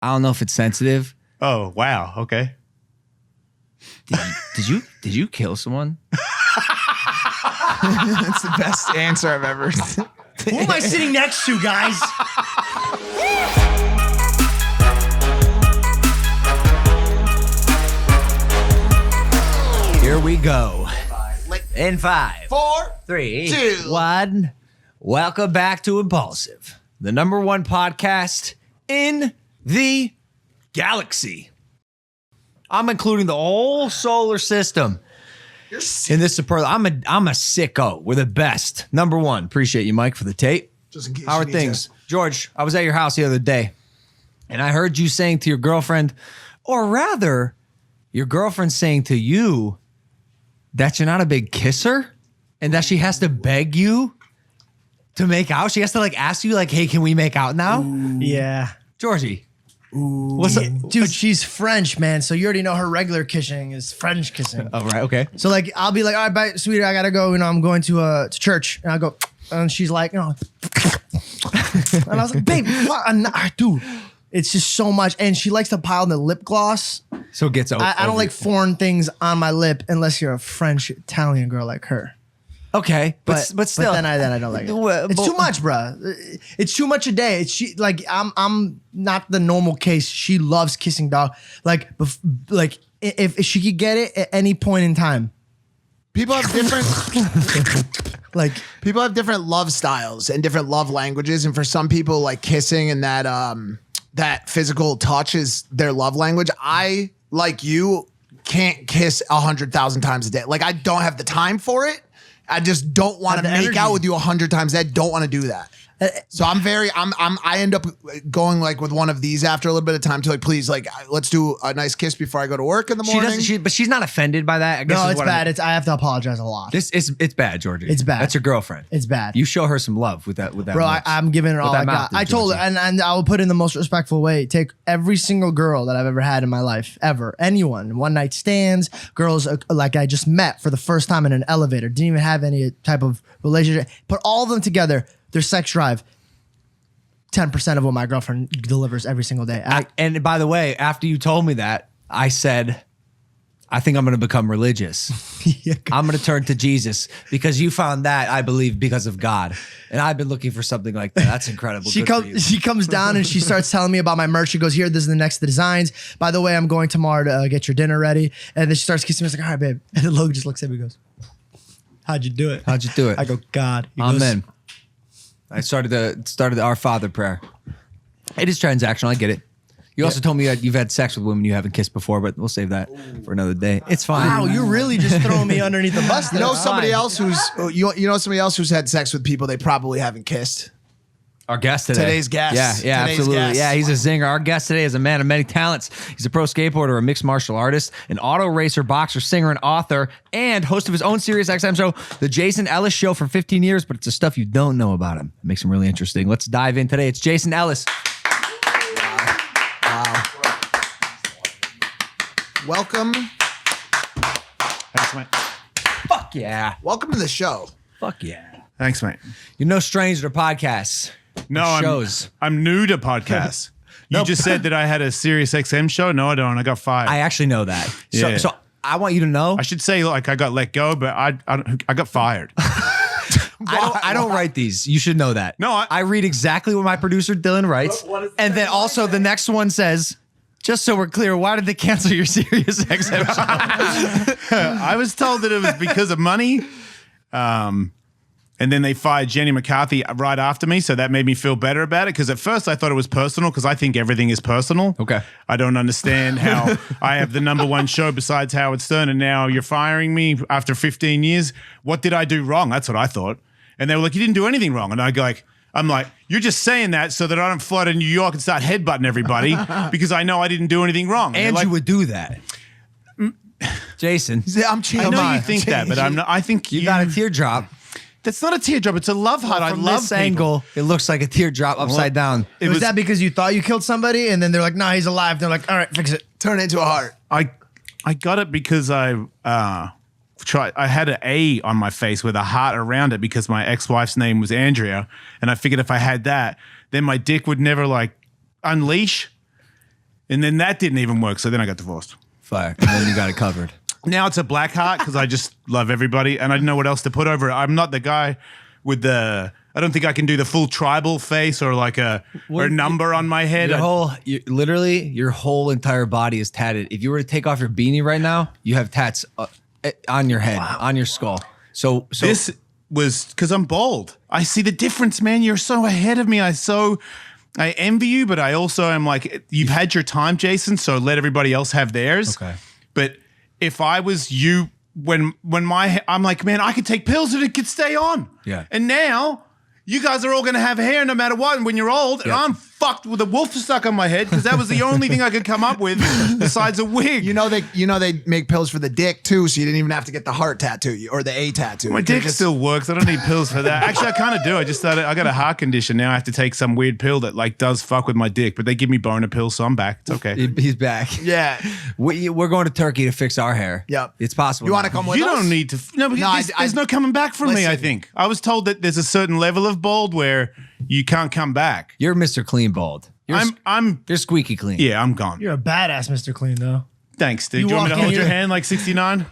I don't know if it's sensitive. Oh, wow. Okay. Did you kill someone? That's the best answer I've ever seen. Who am I sitting next to, guys? Here we go. In 5, 4, 3, 2, 1. Welcome back to Impaulsive, the #1 podcast in the galaxy. I'm including the whole solar system in this superlative. I'm a sicko. We're the best. #1. Appreciate you, Mike, for the tape. Just in case How are things? George, I was at your house the other day, and I heard you saying to your girlfriend, or rather, your girlfriend saying to you that you're not a big kisser and that she has to beg you to make out. She has to like ask you like, hey, can we make out now? Yeah. Georgie. What's up? Dude, she's French, man. So you already know her regular kissing is French kissing. Oh, right. Okay. So like, I'll be like, all right, bye, sweetie, I gotta go. You know, I'm going to church. And I go, and she's like, you know, and I was like, babe, dude, it's just so much. And she likes to pile the lip gloss. So it gets over. I don't like foreign things on my lip unless you're a French Italian girl like her. Okay, but still, then I don't like it. It's too much, bruh. It's too much a day. I'm not the normal case. She loves kissing, dog. Like if she could get it at any point in time. People have different people have different love styles and different love languages, and for some people, like kissing and that physical touch is their love language. I, like you, can't kiss 100,000 times a day. Like I don't have the time for it. I just don't want to make out with you 100 times. I don't want to do that. So I end up going like with one of these after a little bit of time to like, please, like, let's do a nice kiss before I go to work in the morning. But she's not offended by that. I guess no, it's bad. I have to apologize a lot. It's bad, Georgie. It's bad. That's your girlfriend. It's bad. You show her some love with that. Bro, I'm giving her all I got. I told her, and I will put it in the most respectful way. Take every single girl that I've ever had in my life, ever, anyone, one night stands, girls like I just met for the first time in an elevator, didn't even have any type of relationship. Put all of them together, their sex drive. 10% of what my girlfriend delivers every single day. And by the way, after you told me that, I said, I think I'm going to become religious. I'm going to turn to Jesus because you found that, I believe, because of God. And I've been looking for something like that. That's incredible. She comes down and she starts telling me about my merch. She goes, here, this is the next designs. By the way, I'm going tomorrow to get your dinner ready. And then she starts kissing me. I was like, all right, babe. And then Logan just looks at me and goes, how'd you do it? How'd you do it? I go, God. Amen. I started the Our Father prayer. It is transactional. I get it. You also told me that you've had sex with women you haven't kissed before, but we'll save that for another day. It's fine. Wow, you're really just throwing me underneath the bus. You know somebody else who's had sex with people they probably haven't kissed. Our guest today. Today's guest. Yeah, Today's absolutely. guest. Yeah, he's a zinger. Our guest today is a man of many talents. He's a pro skateboarder, a mixed martial artist, an auto racer, boxer, singer, and author, and host of his own Sirius XM show, The Jason Ellis Show, for 15 years, but it's the stuff you don't know about him. It makes him really interesting. Let's dive in today. It's Jason Ellis. Wow. Welcome. Thanks, mate. Fuck yeah. Welcome to the show. Fuck yeah. Thanks, mate. You're no stranger to podcasts. No, shows. I'm new to podcasts. You just said that I had a Sirius XM show. No, I don't. I got fired. I actually know that. Yeah. So I want you to know. I should say like I got let go, but I got fired. I don't write these. You should know that. No, I read exactly what my producer Dylan writes, and then also the next one says, "Just so we're clear, why did they cancel your Sirius XM show?" I was told that it was because of money. And then they fired Jenny McCarthy right after me, so that made me feel better about it. Because at first I thought it was personal, because I think everything is personal. Okay. I don't understand how I have the #1 show besides Howard Stern, and now you're firing me after 15 years. What did I do wrong? That's what I thought. And they were like, you didn't do anything wrong. And I'm like, you're just saying that so that I don't fly to New York and start headbutting everybody because I know I didn't do anything wrong. And you would do that. Jason. I'm changing. I know you think that, but I'm not. I think You got a teardrop. That's not a teardrop. It's a love heart. From I love this angle, it looks like a teardrop upside down. Was that because you thought you killed somebody and then they're like, nah, he's alive. They're like, all right, fix it. Turn it into a heart. I got it because I had an A on my face with a heart around it because my ex-wife's name was Andrea, and I figured if I had that, then my dick would never like unleash. And then that didn't even work. So then I got divorced. Fire. And then you got it covered. Now it's a black heart because I just love everybody and I didn't know what else to put over it. I'm not the guy with I don't think I can do the full tribal face or like a number on my head. Literally, your whole entire body is tatted. If you were to take off your beanie right now, you have tats on your head, on your skull. So this was because I'm bald. I see the difference, man. You're so ahead of me. I envy you, but I also am like, you've had your time, Jason, so let everybody else have theirs. Okay. But if I was you, I'm like, man, I could take pills and it could stay on. Yeah. And now you guys are all going to have hair no matter what. And when you're old, and I'm fucked with a wolf stuck on my head because that was the only thing I could come up with besides a wig. They make pills for the dick too, so you didn't even have to get the heart tattoo or the A tattoo. My dick still works. I don't need pills for that. Actually, I kind of do. I just started. I got a heart condition now. I have to take some weird pill that like does fuck with my dick, but they give me boner pills, so I'm back. It's okay. He's back. Yeah, we're going to Turkey to fix our hair. Yep, it's possible. You want to come with us? You don't need to. No, because there's no coming back from me. I think I was told that there's a certain level of bald where you can't come back. You're Mr. Clean Bald. You're squeaky clean. Yeah, I'm gone. You're a badass, Mr. Clean, though. Thanks, dude. Do you want me to hold your hand like 69?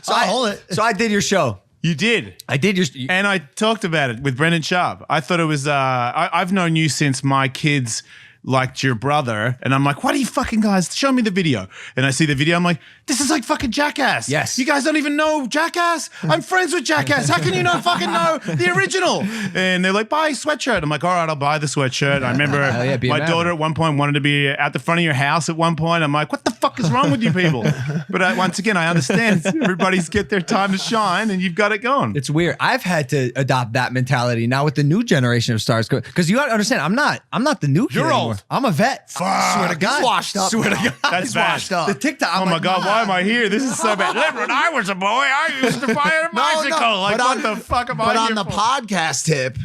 So I did your show. You did. I did your... And I talked about it with Brendan Sharp. I thought it was... I've known you since my kids liked your brother. And I'm like, what are you fucking guys? Show me the video. And I see the video. I'm like, this is like fucking Jackass. Yes. You guys don't even know Jackass? I'm friends with Jackass. How can you not fucking know the original? And they're like, buy a sweatshirt. I'm like, all right, I'll buy the sweatshirt. I remember my daughter at one point wanted to be at the front of your house at one point. I'm like, what the fuck is wrong with you people? But once again, I understand everybody's get their time to shine and you've got it going. It's weird. I've had to adopt that mentality now with the new generation of stars. Because you got to understand, I'm not the new kid anymore. Old. I'm a vet. Swear to God. He's washed up. Swear to God. That's bad. The TikTok. Oh my God, why am I here? This is so bad. When I was a boy, I used to fire a bicycle. Like, what the fuck am I here But on the podcast tip,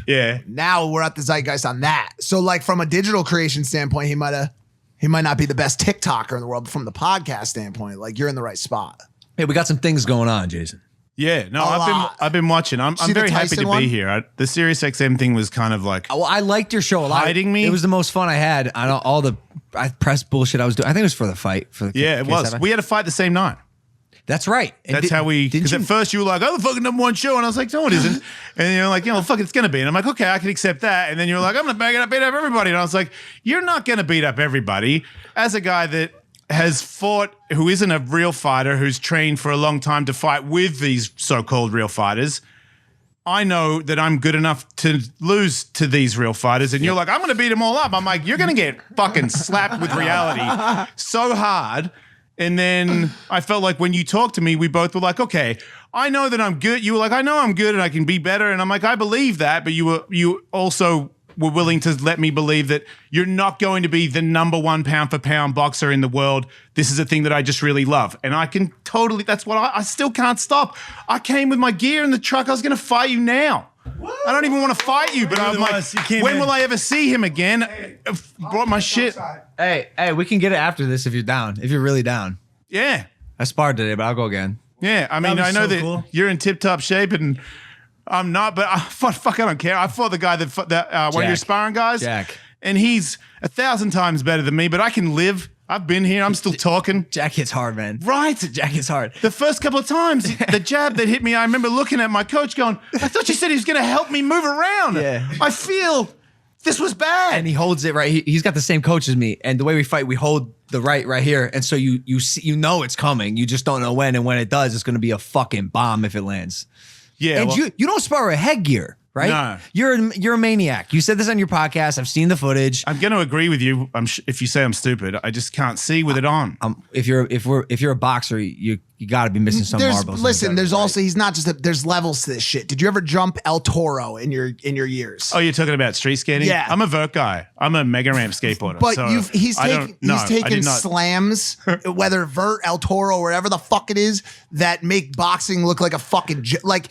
now we're at the zeitgeist on that. So like from a digital creation standpoint, he might not be the best TikToker in the world, but from the podcast standpoint, like you're in the right spot. Hey, we got some things going on, Jason. Yeah, no, I've been watching. I'm very happy to be here. The Sirius XM thing was kind of like... Well, I liked your show a lot. Hiding me? It was the most fun I had on all the press bullshit I was doing. I think it was for the fight. It was. We had a fight the same night. That's right. That's how we... Because at first you were like, oh, the fucking #1 show. And I was like, no, it isn't. And you're like, fuck, it's going to be. And I'm like, okay, I can accept that. And then you're like, I'm going to beat up everybody. And I was like, you're not going to beat up everybody. As a guy that has fought, who isn't a real fighter, who's trained for a long time to fight with these so-called real fighters, I know that I'm good enough to lose to these real fighters. And you're like, I'm going to beat them all up. I'm like, you're going to get fucking slapped with reality so hard. And then I felt like when you talked to me, we both were like, okay, I know that I'm good. You were like, I know I'm good and I can be better. And I'm like, I believe that. But you also were willing to let me believe that you're not going to be the #1 pound for pound boxer in the world. This is a thing that I just really love. And I can totally, that's what I still can't stop. I came with my gear in the truck. I was going to fight you now. I don't even want to fight you, but I'm like, when will I ever see him again? I brought my shit. Hey, we can get it after this if you're down. If you're really down. Yeah. I sparred today, but I'll go again. Yeah, I mean, I know that you're in tip-top shape and I'm not, but fuck, I don't care. I fought the guy that one of your sparring guys. Jack. And he's 1,000 times better than me, but I can live. I've been here. I'm still talking. Jack hits hard, man. Right. Jack hits hard. The first couple of times, the jab that hit me, I remember looking at my coach going, I thought you said he was going to help me move around. Yeah. I feel this was bad. And he holds it right. He's got the same coach as me. And the way we fight, we hold the right here. And so you see, it's coming. You just don't know when. And when it does, it's going to be a fucking bomb if it lands. Yeah. And you don't spar with headgear, right? No. You're a maniac. You said this on your podcast. I've seen the footage. I'm going to agree with you. If you say I'm stupid, I just can't see with it on. If you're a boxer, you got to be missing some marbles. Listen, there's also he's not just there's levels to this shit. Did you ever jump El Toro in your years? Oh, you're talking about street skating? Yeah. I'm a vert guy. I'm a mega ramp skateboarder. But so he's taken slams, whether vert, El Toro, wherever the fuck it is, that make boxing look like a fucking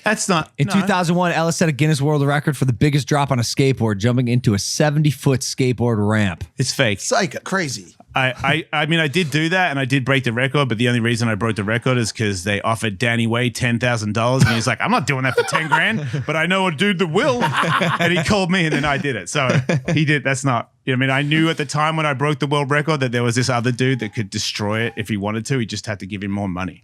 that's not. In 2001, Ellis set a Guinness World Record for the biggest drop on a skateboard, jumping into a 70-foot skateboard ramp. It's fake. It's like crazy. I mean, I did do that and I did break the record, but the only reason I broke the record is because they offered Danny Way $10,000 and he's like, I'm not doing that for 10 grand, but I know a dude that will. And he called me and then I did it. So he did. That's not, I mean, I knew at the time when I broke the world record that there was this other dude that could destroy it if he wanted to. He just had to give him more money.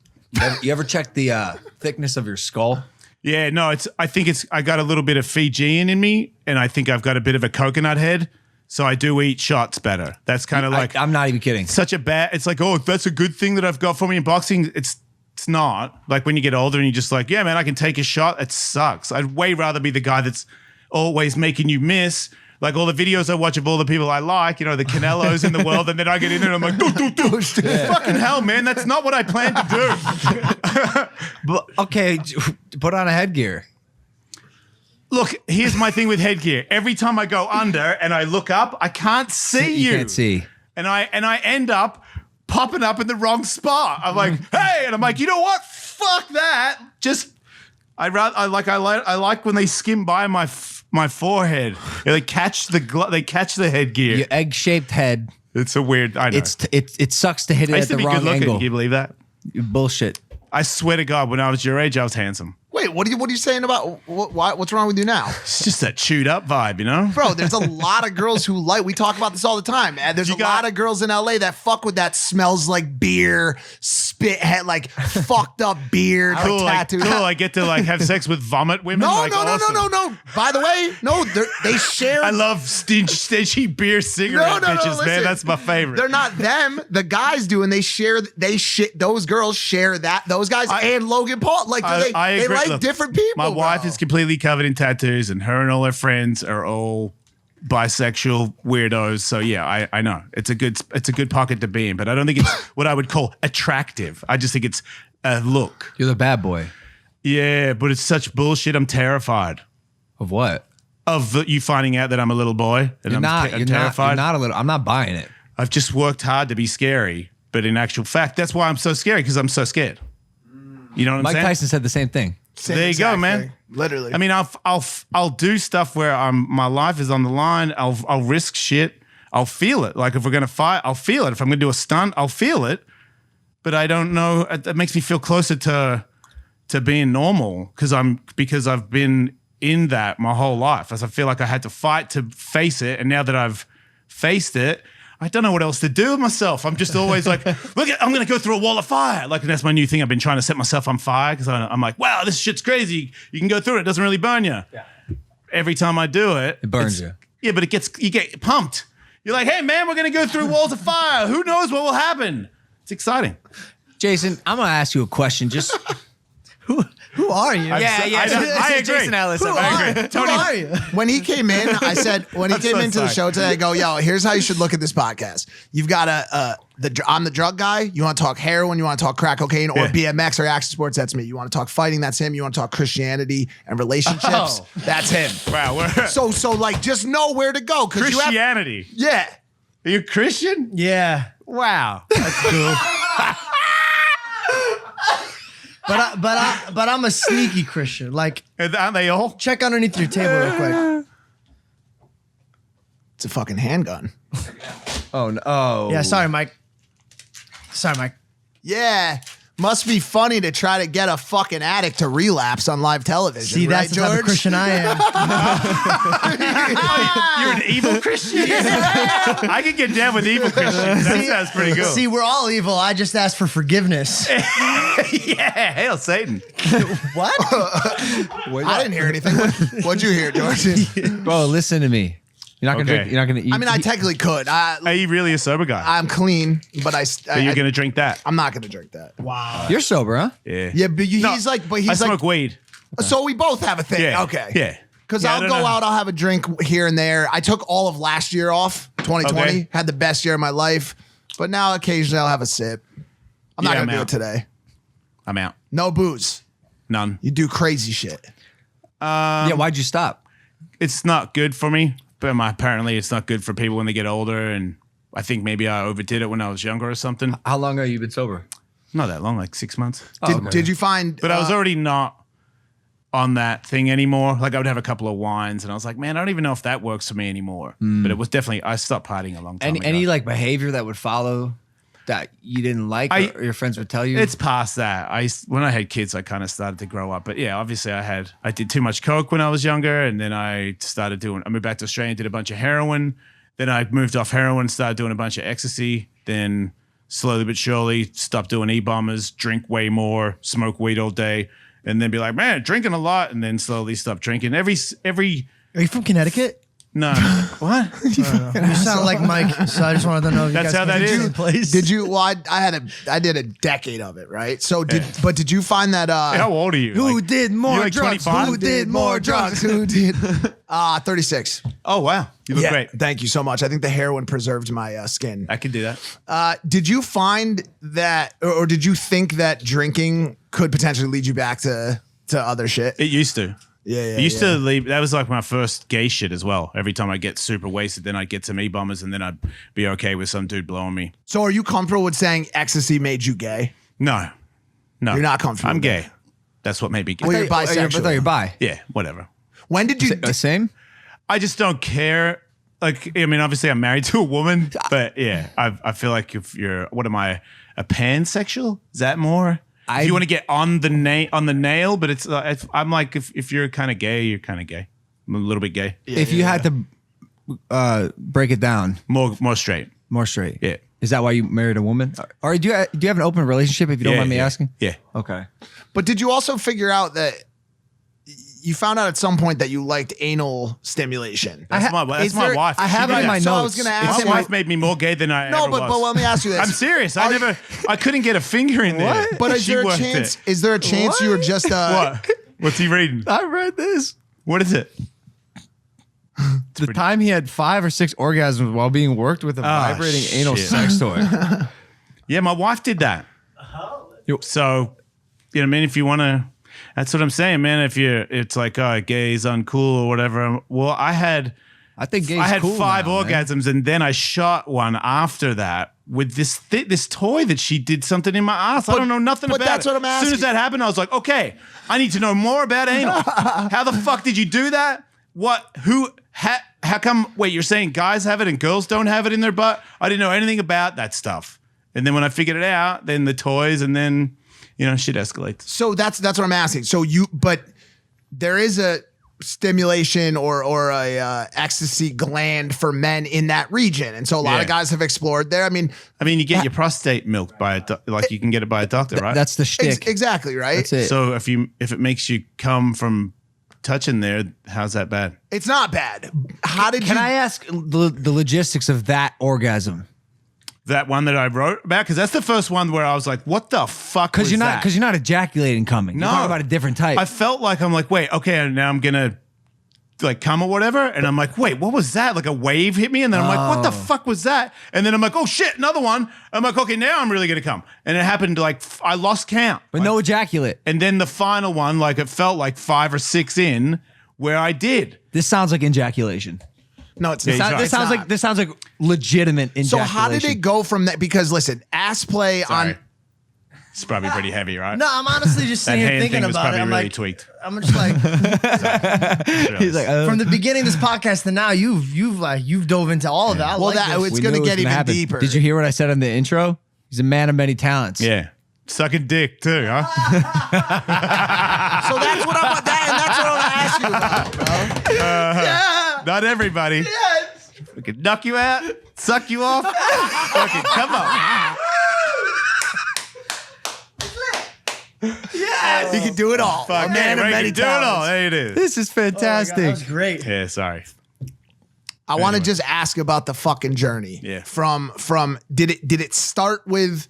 You ever check the thickness of your skull? Yeah, no, I got a little bit of Fijian in me and I think I've got a bit of a coconut head. So I do eat shots better. That's kind of like I'm not even kidding. It's like, oh, that's a good thing that I've got for me in boxing. It's not. Like when you get older and you're just like, yeah, man, I can take a shot. It sucks. I'd way rather be the guy that's always making you miss. Like all the videos I watch of all the people I like, the Canelos in the world, and then I get in there and I'm like, fucking hell, man, that's not what I planned to do. But okay, put on a headgear. Look, here's my thing with headgear. Every time I go under and I look up, I can't see you. You can't see. And I end up popping up in the wrong spot. I'm like, hey, and I'm like, you know what? Fuck that. I like when they skim by my forehead. They catch the headgear. Your egg-shaped head. It's a weird. I know. It sucks to hit it I at used to the be wrong good looking. angle. Can you believe that? Bullshit. I swear to God, when I was your age, I was handsome. Wait, what are you saying about what's wrong with you now? It's just that chewed up vibe, Bro, there's a lot of girls who we talk about this all the time. And there's a lot of girls in LA that fuck with that smells like beer, spit head, like fucked up beard, tattooed. Cool, I get to have sex with vomit women. No. By the way, no, they share. I love stingy beer cigarette bitches, listen, man. That's my favorite. They're not them. The guys do, and those girls share that. Those guys and Logan Paul, I agree. Like Look, different people. My wife is completely covered in tattoos, and her and all her friends are all bisexual weirdos. So yeah, I know it's a good pocket to be in, but I don't think it's what I would call attractive. I just think it's a look. You're the bad boy. Yeah, but it's such bullshit. I'm terrified Of what? of you finding out that I'm a little boy, and I'm terrified. You're not a little. I'm not buying it. I've just worked hard to be scary, but in actual fact, that's why I'm so scary because I'm so scared. You know what I'm Mike saying? Tyson said the same thing. There you go, man. Thing. Literally. I mean, I'll do stuff where my life is on the line. I'll risk shit. I'll feel it. Like if we're gonna fight, I'll feel it. If I'm gonna do a stunt, I'll feel it. But I don't know. It makes me feel closer to being normal because I've been in that my whole life. As I feel like I had to fight to face it, and now that I've faced it, I don't know what else to do with myself. I'm just always like, look, I'm going to go through a wall of fire. Like, that's my new thing. I've been trying to set myself on fire because I'm like, wow, this shit's crazy. You can go through it. It doesn't really burn you. Yeah. Every time I do it. It burns you. Yeah, but you get pumped. You're like, hey, man, we're going to go through walls of fire. Who knows what will happen? It's exciting. Jason, I'm going to ask you a question. Just Who are you? I agree. Jason Ellis. I agree. Who are you? When he came in, I said, when he came into the show today, I go, yo, here's how you should look at this podcast. You've got I'm the drug guy. You want to talk heroin, you want to talk crack cocaine, or BMX or action sports, that's me. You want to talk fighting, that's him. You want to talk Christianity and relationships, that's him. Wow. So just know where to go. Christianity. Yeah. Are you Christian? Yeah. wow. That's cool. But I'm a sneaky Christian. Like, Aren't they all? check underneath your table real quick. It's a fucking handgun. Oh no. Oh. Yeah, sorry, Mike. Yeah. Must be funny to try to get a fucking addict to relapse on live television. See, right, that's the type George? of Christian I am. You're an evil Christian? I can get down with evil Christians. That sounds pretty good. See, we're all evil. I just ask for forgiveness. Yeah, hail Satan. What? I didn't hear anything. What'd you hear, George? Bro, listen to me. You're not gonna. Okay. Drink, you're not gonna. I mean, I technically could. Are you really a sober guy? I'm clean, but But you're going to drink that? I'm not gonna drink that. Wow. You're sober, huh? Yeah. Yeah, but No, he's like, I smoke weed. so we both have a thing. Yeah. Okay. Yeah. Because Yeah, I I'll don't go know. out, I'll have a drink here and there. I took all of last year off, 2020, Okay. had the best year of my life. But now occasionally I'll have a sip. I'm not Yeah, gonna I'm do out. it today. I'm out. No booze. None. You do crazy shit. Yeah. Why'd you stop? It's not good for me, but apparently it's not good for people when they get older. And I think maybe I overdid it when I was younger or something. How long have you been sober? Not that long, like 6 months. Did you find? But I was already not on that thing anymore. Like I would have a couple of wines and I was like, man, I don't even know if that works for me anymore. But it was definitely, I stopped partying a long time ago. Any like behavior that would follow that you didn't like or your friends would tell you? It's past that. When I had kids, I kind of started to grow up. But yeah, obviously I did too much coke when I was younger. And then I moved back to Australia and did a bunch of heroin. Then I moved off heroin, started doing a bunch of ecstasy. Then slowly but surely stopped doing E-bombers, drink way more, smoke weed all day. And then be like, man, drinking a lot, and then slowly stop drinking. Every Are you from Connecticut? no, what? You sound like Mike, so I just wanted to know if That's you how guys that can is. place. Did you? Well, I did a decade of it, right? So but did you find that? How old are you? Who Like, did more you like drugs? 25? Who did more drugs? Who did? 36. Oh wow, you look great. Thank you so much. I think the heroin preserved my skin. I can do that. Did you find that, or did you think that drinking could potentially lead you back to other shit? It used to. Yeah, It used to leave. That was like my first gay shit as well. Every time I get super wasted, then I'd get some E-bombers, and then I'd be okay with some dude blowing me. So are you comfortable with saying ecstasy made you gay? No, You're not comfortable I'm with gay. That's what made me gay. Well, you're bisexual. I thought you're bi. Yeah, whatever. When did you? Same? I just don't care. Like, I mean, obviously I'm married to a woman, but yeah, I feel like if you're, what am I, a pansexual? Is that more? If you want to get on the nail, but it's I'm like, if you're kind of gay, you're kind of gay. I'm a little bit gay. If you had to break it down, More straight. more straight. Yeah. Is that why you married a woman? Or do you have an open relationship? If you don't mind me asking. Yeah. Okay. But did you also figure out that you found out at some point that you liked anal stimulation? That's my wife. I have She it did in my that. So I notes. was gonna ask My you- wife made me more gay than I No, ever but was. let me ask you this. I'm serious. I couldn't get a finger in there. What? But is She there a worked chance? it. Is there a chance you were just What? What's he reading? I read this. What is it? The time he had 5 or 6 orgasms while being worked with a vibrating anal shit. sex toy. Yeah, my wife did that. So, you know what I mean? If you want to, that's what I'm saying, man. It's like, oh, gay is uncool or whatever. Well, I had think gay's I had cool 5 now, man. orgasms, and then I shot one after that with this toy that she did something in my ass. I don't know nothing but about that's it. what I'm As soon as asking. that happened, I was like, okay, I need to know more about anal. How the fuck did you do that? What? Who? How come? Wait, you're saying guys have it and girls don't have it in their butt? I didn't know anything about that stuff. And then when I figured it out, then the toys, and then shit escalates. So that's what I'm asking. So but there is a stimulation or a ecstasy gland for men in that region, and so a lot of guys have explored there. I mean, you get your prostate milked by you can get it by a doctor, right? That's the shtick. exactly right. That's it. So if it makes you come from touching there, how's that bad? It's not bad. How did Can you? I ask the logistics of that orgasm? That one that I wrote about, because that's the first one where I was like, "What the fuck?" Because you're not ejaculating coming. No. You're talking about a different type. I felt like I'm like, wait, okay, now I'm gonna like come or whatever, and I'm like, wait, what was that? Like a wave hit me, and then I'm like, what the fuck was that? And then I'm like, oh shit, another one. I'm like, okay, now I'm really gonna come, and it happened like I lost count, but no ejaculate. and then the final one, like it felt like 5 or 6 in where I did. This sounds like ejaculation. No, it's Yeah, not. he's right. This sounds like legitimate So ejaculation. how did it go from that? Because listen, ass play Sorry. on. It's probably pretty heavy, right? No, I'm honestly just that sitting here hand thinking thing was about probably it. I'm really like, tweaked. I'm just like, He's like, from the beginning of this podcast to now, you've dove into all of that. I Well, like that this. it's we going to knew it was get even happen. deeper. Did you hear what I said in the intro? He's a man of many talents. Yeah, sucking dick too, huh? So that's what I want. That's what I want to ask you about, bro. Yeah. Not everybody. Yes. We can knock you out, suck you off. Fucking come on. Yes. You can do it all. Fuck, A man yeah, of we many can do it all. talents. There it is. This is Oh my God, fantastic. that was great. Yeah, sorry. I want to Anyway. just ask about the fucking journey. Yeah. From did it start with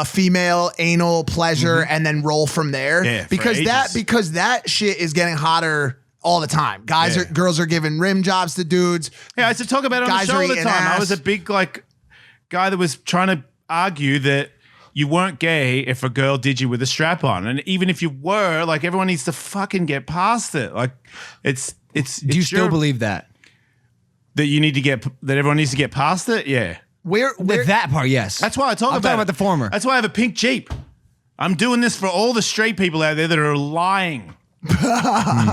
female anal pleasure and then roll from there? Yeah, for because ages. that shit is getting hotter all the time. Yeah. Girls are giving rim jobs to dudes. Yeah, I used to talk about it on Guys the show are all the eating time. I ass. was a big guy that was trying to argue that you weren't gay if a girl did you with a strap on, and even if you were, like everyone needs to fucking get past it. Like it's. Do you still believe that? That you need to that everyone needs to get past it? Yeah. Where With that part, yes. That's why I talk I'm about talking about the former. That's why I have a pink Jeep. I'm doing this for all the straight people out there that are lying.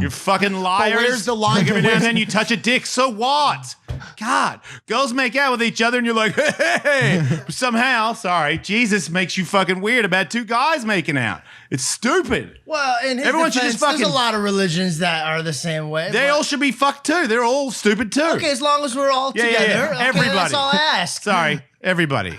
You fucking liars. But where's the line? Like every now and then you touch a dick. So what? God, girls make out with each other and you're like, hey. Somehow, sorry, Jesus makes you fucking weird about two guys making out. It's stupid. Well, in his Everyone should defense, just fucking- there's a lot of religions that are the same way. They all should be fucked too. They're all stupid too. Okay, as long as we're all Yeah, together. yeah. Okay, Everybody. that's all I ask. Sorry, everybody.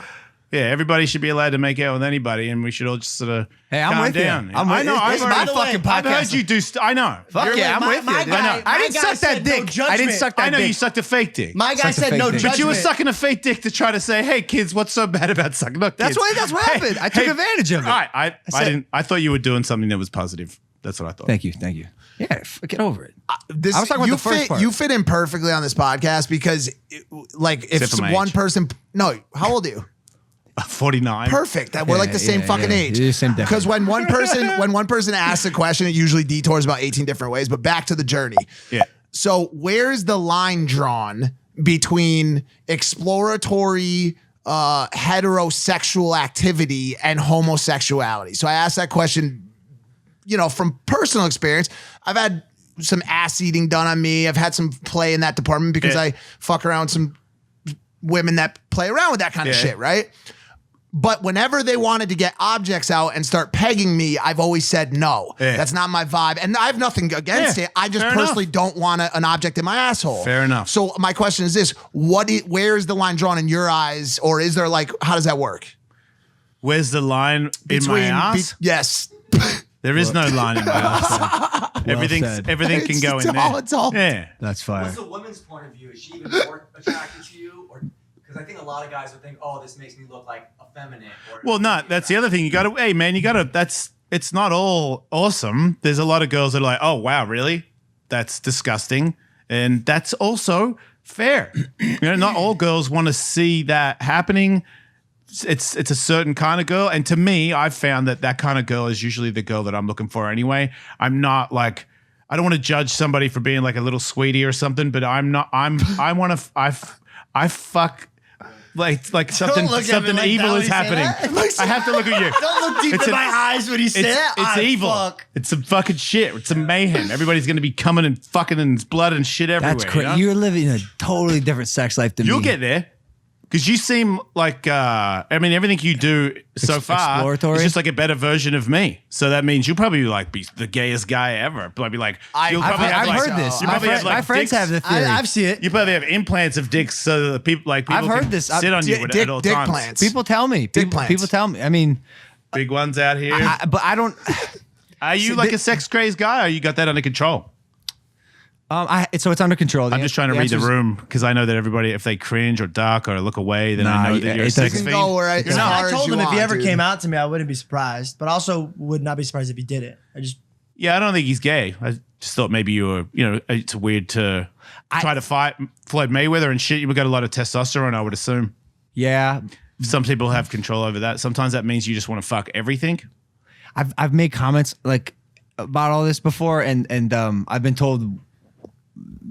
Yeah, everybody should be allowed to make out with anybody, and we should all just sort of Hey, I'm calm with you. down. I'm with I know. you. I've This is already- my fucking I've podcast. heard you do. I know. Fuck You're yeah, like- I'm with you. my dude. guy- I my didn't guy suck that said no dick. I didn't judgment. suck that I know dick. you sucked a fake dick. My guy Sucked a said fake no dick. judgment. But you were sucking a fake dick to try to say, "Hey kids, what's so bad about sucking?" Look, That's kids, what happened. I took advantage of it. All right, I said- didn't. I thought you were doing something that was positive. That's what I thought. Thank you. Yeah, get over it. This, I was talking about you the first fit, part. You fit in perfectly on this podcast because, like, if Except for my one age. person, no, how old are you? 49. Perfect. We're like the same fucking age. You're the same decade. Because when one person asks a question, it usually detours about 18 different ways. But back to the journey. Yeah. So where's the line drawn between exploratory heterosexual activity and homosexuality? So I asked that question, from personal experience. I've had some ass eating done on me. I've had some play in that department because Yeah. I fuck around with some women that play around with that kind of Yeah. shit, right? But whenever they wanted to get objects out and start pegging me, I've always said no. Yeah. That's not my vibe. And I have nothing against Yeah, it. I just fair personally enough. don't want an object in my asshole. Fair enough. So my question is this: where is the line drawn in your eyes, or is there how does that work? Where's the line in my ass? Yes. There is no line in my ass. Everything said. can It's go in all- there. it's all- Yeah. That's fire. What's the woman's point of view? Is she even more attracted to you, or because I think a lot of guys would think, "Oh, this makes me look like effeminate." Or Well, no, that's the other thing. You got to, hey, man, it's not all awesome. There's a lot of girls that are like, oh, wow, really? That's disgusting. And that's also fair. Not all girls want to see that happening. It's a certain kind of girl. And to me, I've found that kind of girl is usually the girl that I'm looking for anyway. I'm not like, I don't want to judge somebody for being like a little sweetie or something, but I fuck like something look at me like evil that when is you say happening. that. I have to look at you. Don't look deep It's in a- my eyes when you say that. It's evil. Fuck. It's some fucking shit. It's some mayhem. Everybody's gonna be coming and fucking and there's blood and shit everywhere. That's crazy. You know? You're living a totally different sex life than You'll me. get there. Because you seem like, everything you do so far exploratory? is just like a better version of me. So that means you'll probably like be the gayest guy ever. Probably like, you'll probably I've have, like, heard this. you My, probably have, like, my friends dicks. have the theory. I've seen it. You probably have implants of dicks so that people I've heard can this. sit on you at all dick times. plants. People tell me. plants. People tell me. I mean, Big ones out here. but I don't. Are you like a sex crazed guy or you got that under control? So it's under control. I'm just trying to read the answer's- room because I know that everybody, if they cringe or duck or look away, then Nah, I know yeah, that you're a it sex doesn't fiend. go where You're as not. far I as told you him if he want, ever dude. came out to me, I wouldn't be surprised. But also would not be surprised if he did it. I just Yeah, I don't think he's gay. I just thought maybe you were, it's weird to try to fight Floyd Mayweather and shit. You've got a lot of testosterone, I would assume. Yeah, Some people have control over that. Sometimes that means you just want to fuck everything. I've made comments like about all this before, and I've been told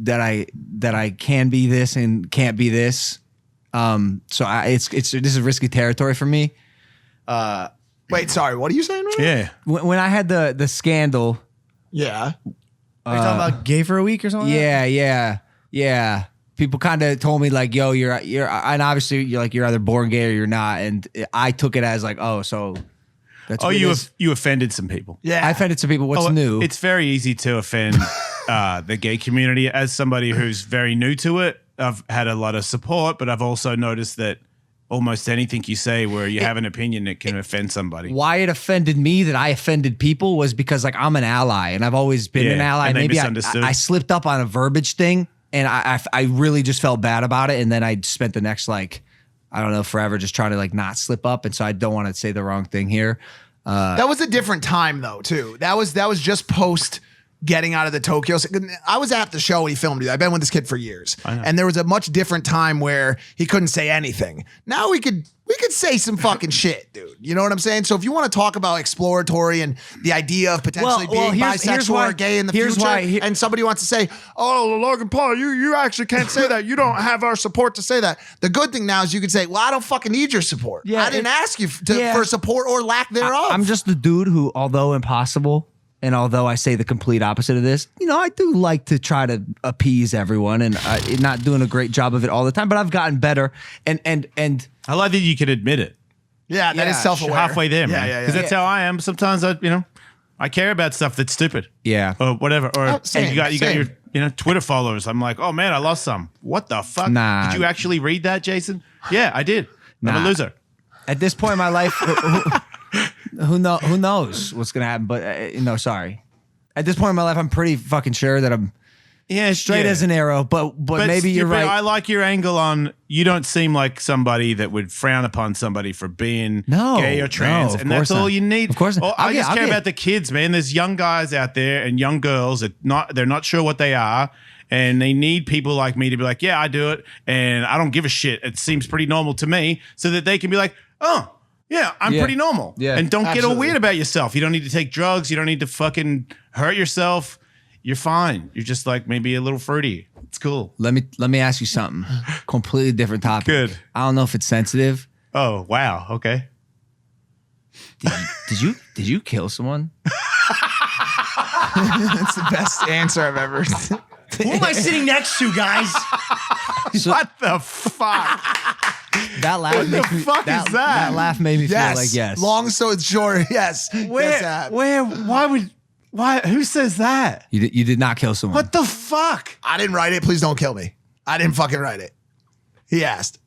that I can be this and can't be this. So this is risky territory for me. Wait, sorry. What are you saying right now? Yeah. When I had the scandal, Yeah. are you talking about gay for a week or something? yeah. People kind of told me like, "Yo, you're," and obviously you're either born gay or you're not, and I took it as like, "Oh, so that's Oh, what it you is." you offended some people. Yeah. I offended some people. What's new? It's very easy to offend the gay community. As somebody who's very new to it, I've had a lot of support, but I've also noticed that almost anything you say where you have an opinion, it can offend somebody. Why it offended me that I offended people was because like I'm an ally and I've always been an Yeah, ally. and they Maybe misunderstood. I slipped up on a verbiage thing and I really just felt bad about it. And then I spent the next forever just trying to like not slip up. And so I don't want to say the wrong thing here. That was a different time though, too. That was just post getting out of the Tokyo. I was at the show when he filmed it. I've been with this kid for years. And there was a much different time where he couldn't say anything. Now we could say some fucking shit, dude. You know what I'm saying? So if you want to talk about exploratory and the idea of potentially being bisexual or gay in the future, and somebody wants to say, "Oh, Logan Paul, you actually can't say that. You don't have our support to say that." The good thing now is you can say, "Well, I don't fucking need your support. Yeah, I didn't ask you for support or lack thereof." I'm just the dude who, although impossible, And although I say the complete opposite of this, I do like to try to appease everyone and not doing a great job of it all the time, but I've gotten better. And I like that you can admit it. Yeah, that is self-aware. Halfway there, man. Yeah. Because that's how I am. Sometimes I care about stuff that's stupid. Yeah. Or whatever. Or same, you got same. your Twitter followers. I'm like, oh man, I lost some. What the fuck? Nah. Did you actually read that, Jason? Yeah, I did. I'm a loser. At this point in my life, who knows what's gonna happen? But sorry. At this point in my life, I'm pretty fucking sure that I'm straight as an arrow. But maybe you're right. I like your angle on. You don't seem like somebody that would frown upon somebody for being gay or trans, and that's all you need. Of course not. I just care about the kids, man. There's young guys out there and young girls that they're not sure what they are. And they need people like me to be like, yeah, I do it. And I don't give a shit. It seems pretty normal to me, so that they can be like, oh, yeah, I'm pretty normal. Yeah, and don't get all absolutely. weird about yourself. You don't need to take drugs. You don't need to fucking hurt yourself. You're fine. You're just like maybe a little fruity. It's cool. Let me ask you something. Completely different topic. Good. I don't know if it's sensitive. Oh, wow. Okay. Did you kill someone? That's the best answer I've ever. Who am I sitting next to, guys? What the fuck? That laugh. What the fuck is that? That laugh made me Yes. feel like yes. Long story short, yes. Why? Who says that? You did not kill someone. What the fuck? I didn't write it. Please don't kill me. I didn't fucking write it. He asked.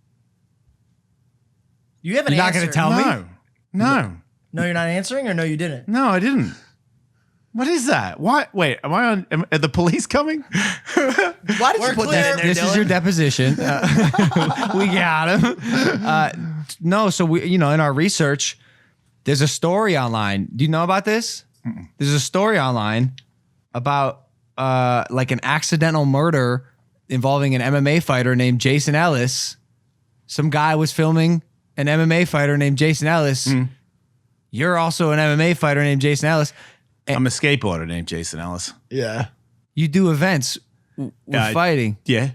You haven't You're not answered. gonna tell me? No. No, you're not answering, or no, you didn't. No, I didn't. What is that? Why? Wait, am I on? Are the police coming? Why did you put that in there, This is your deposition. We got him. No, so we, in our research, there's a story online. Do you know about this? There's a story online about like an accidental murder involving an MMA fighter named Jason Ellis. Some guy was filming an MMA fighter named Jason Ellis. You're also an MMA fighter named Jason Ellis. I'm a skateboarder named Jason Ellis. Yeah. You do events with fighting. Yeah.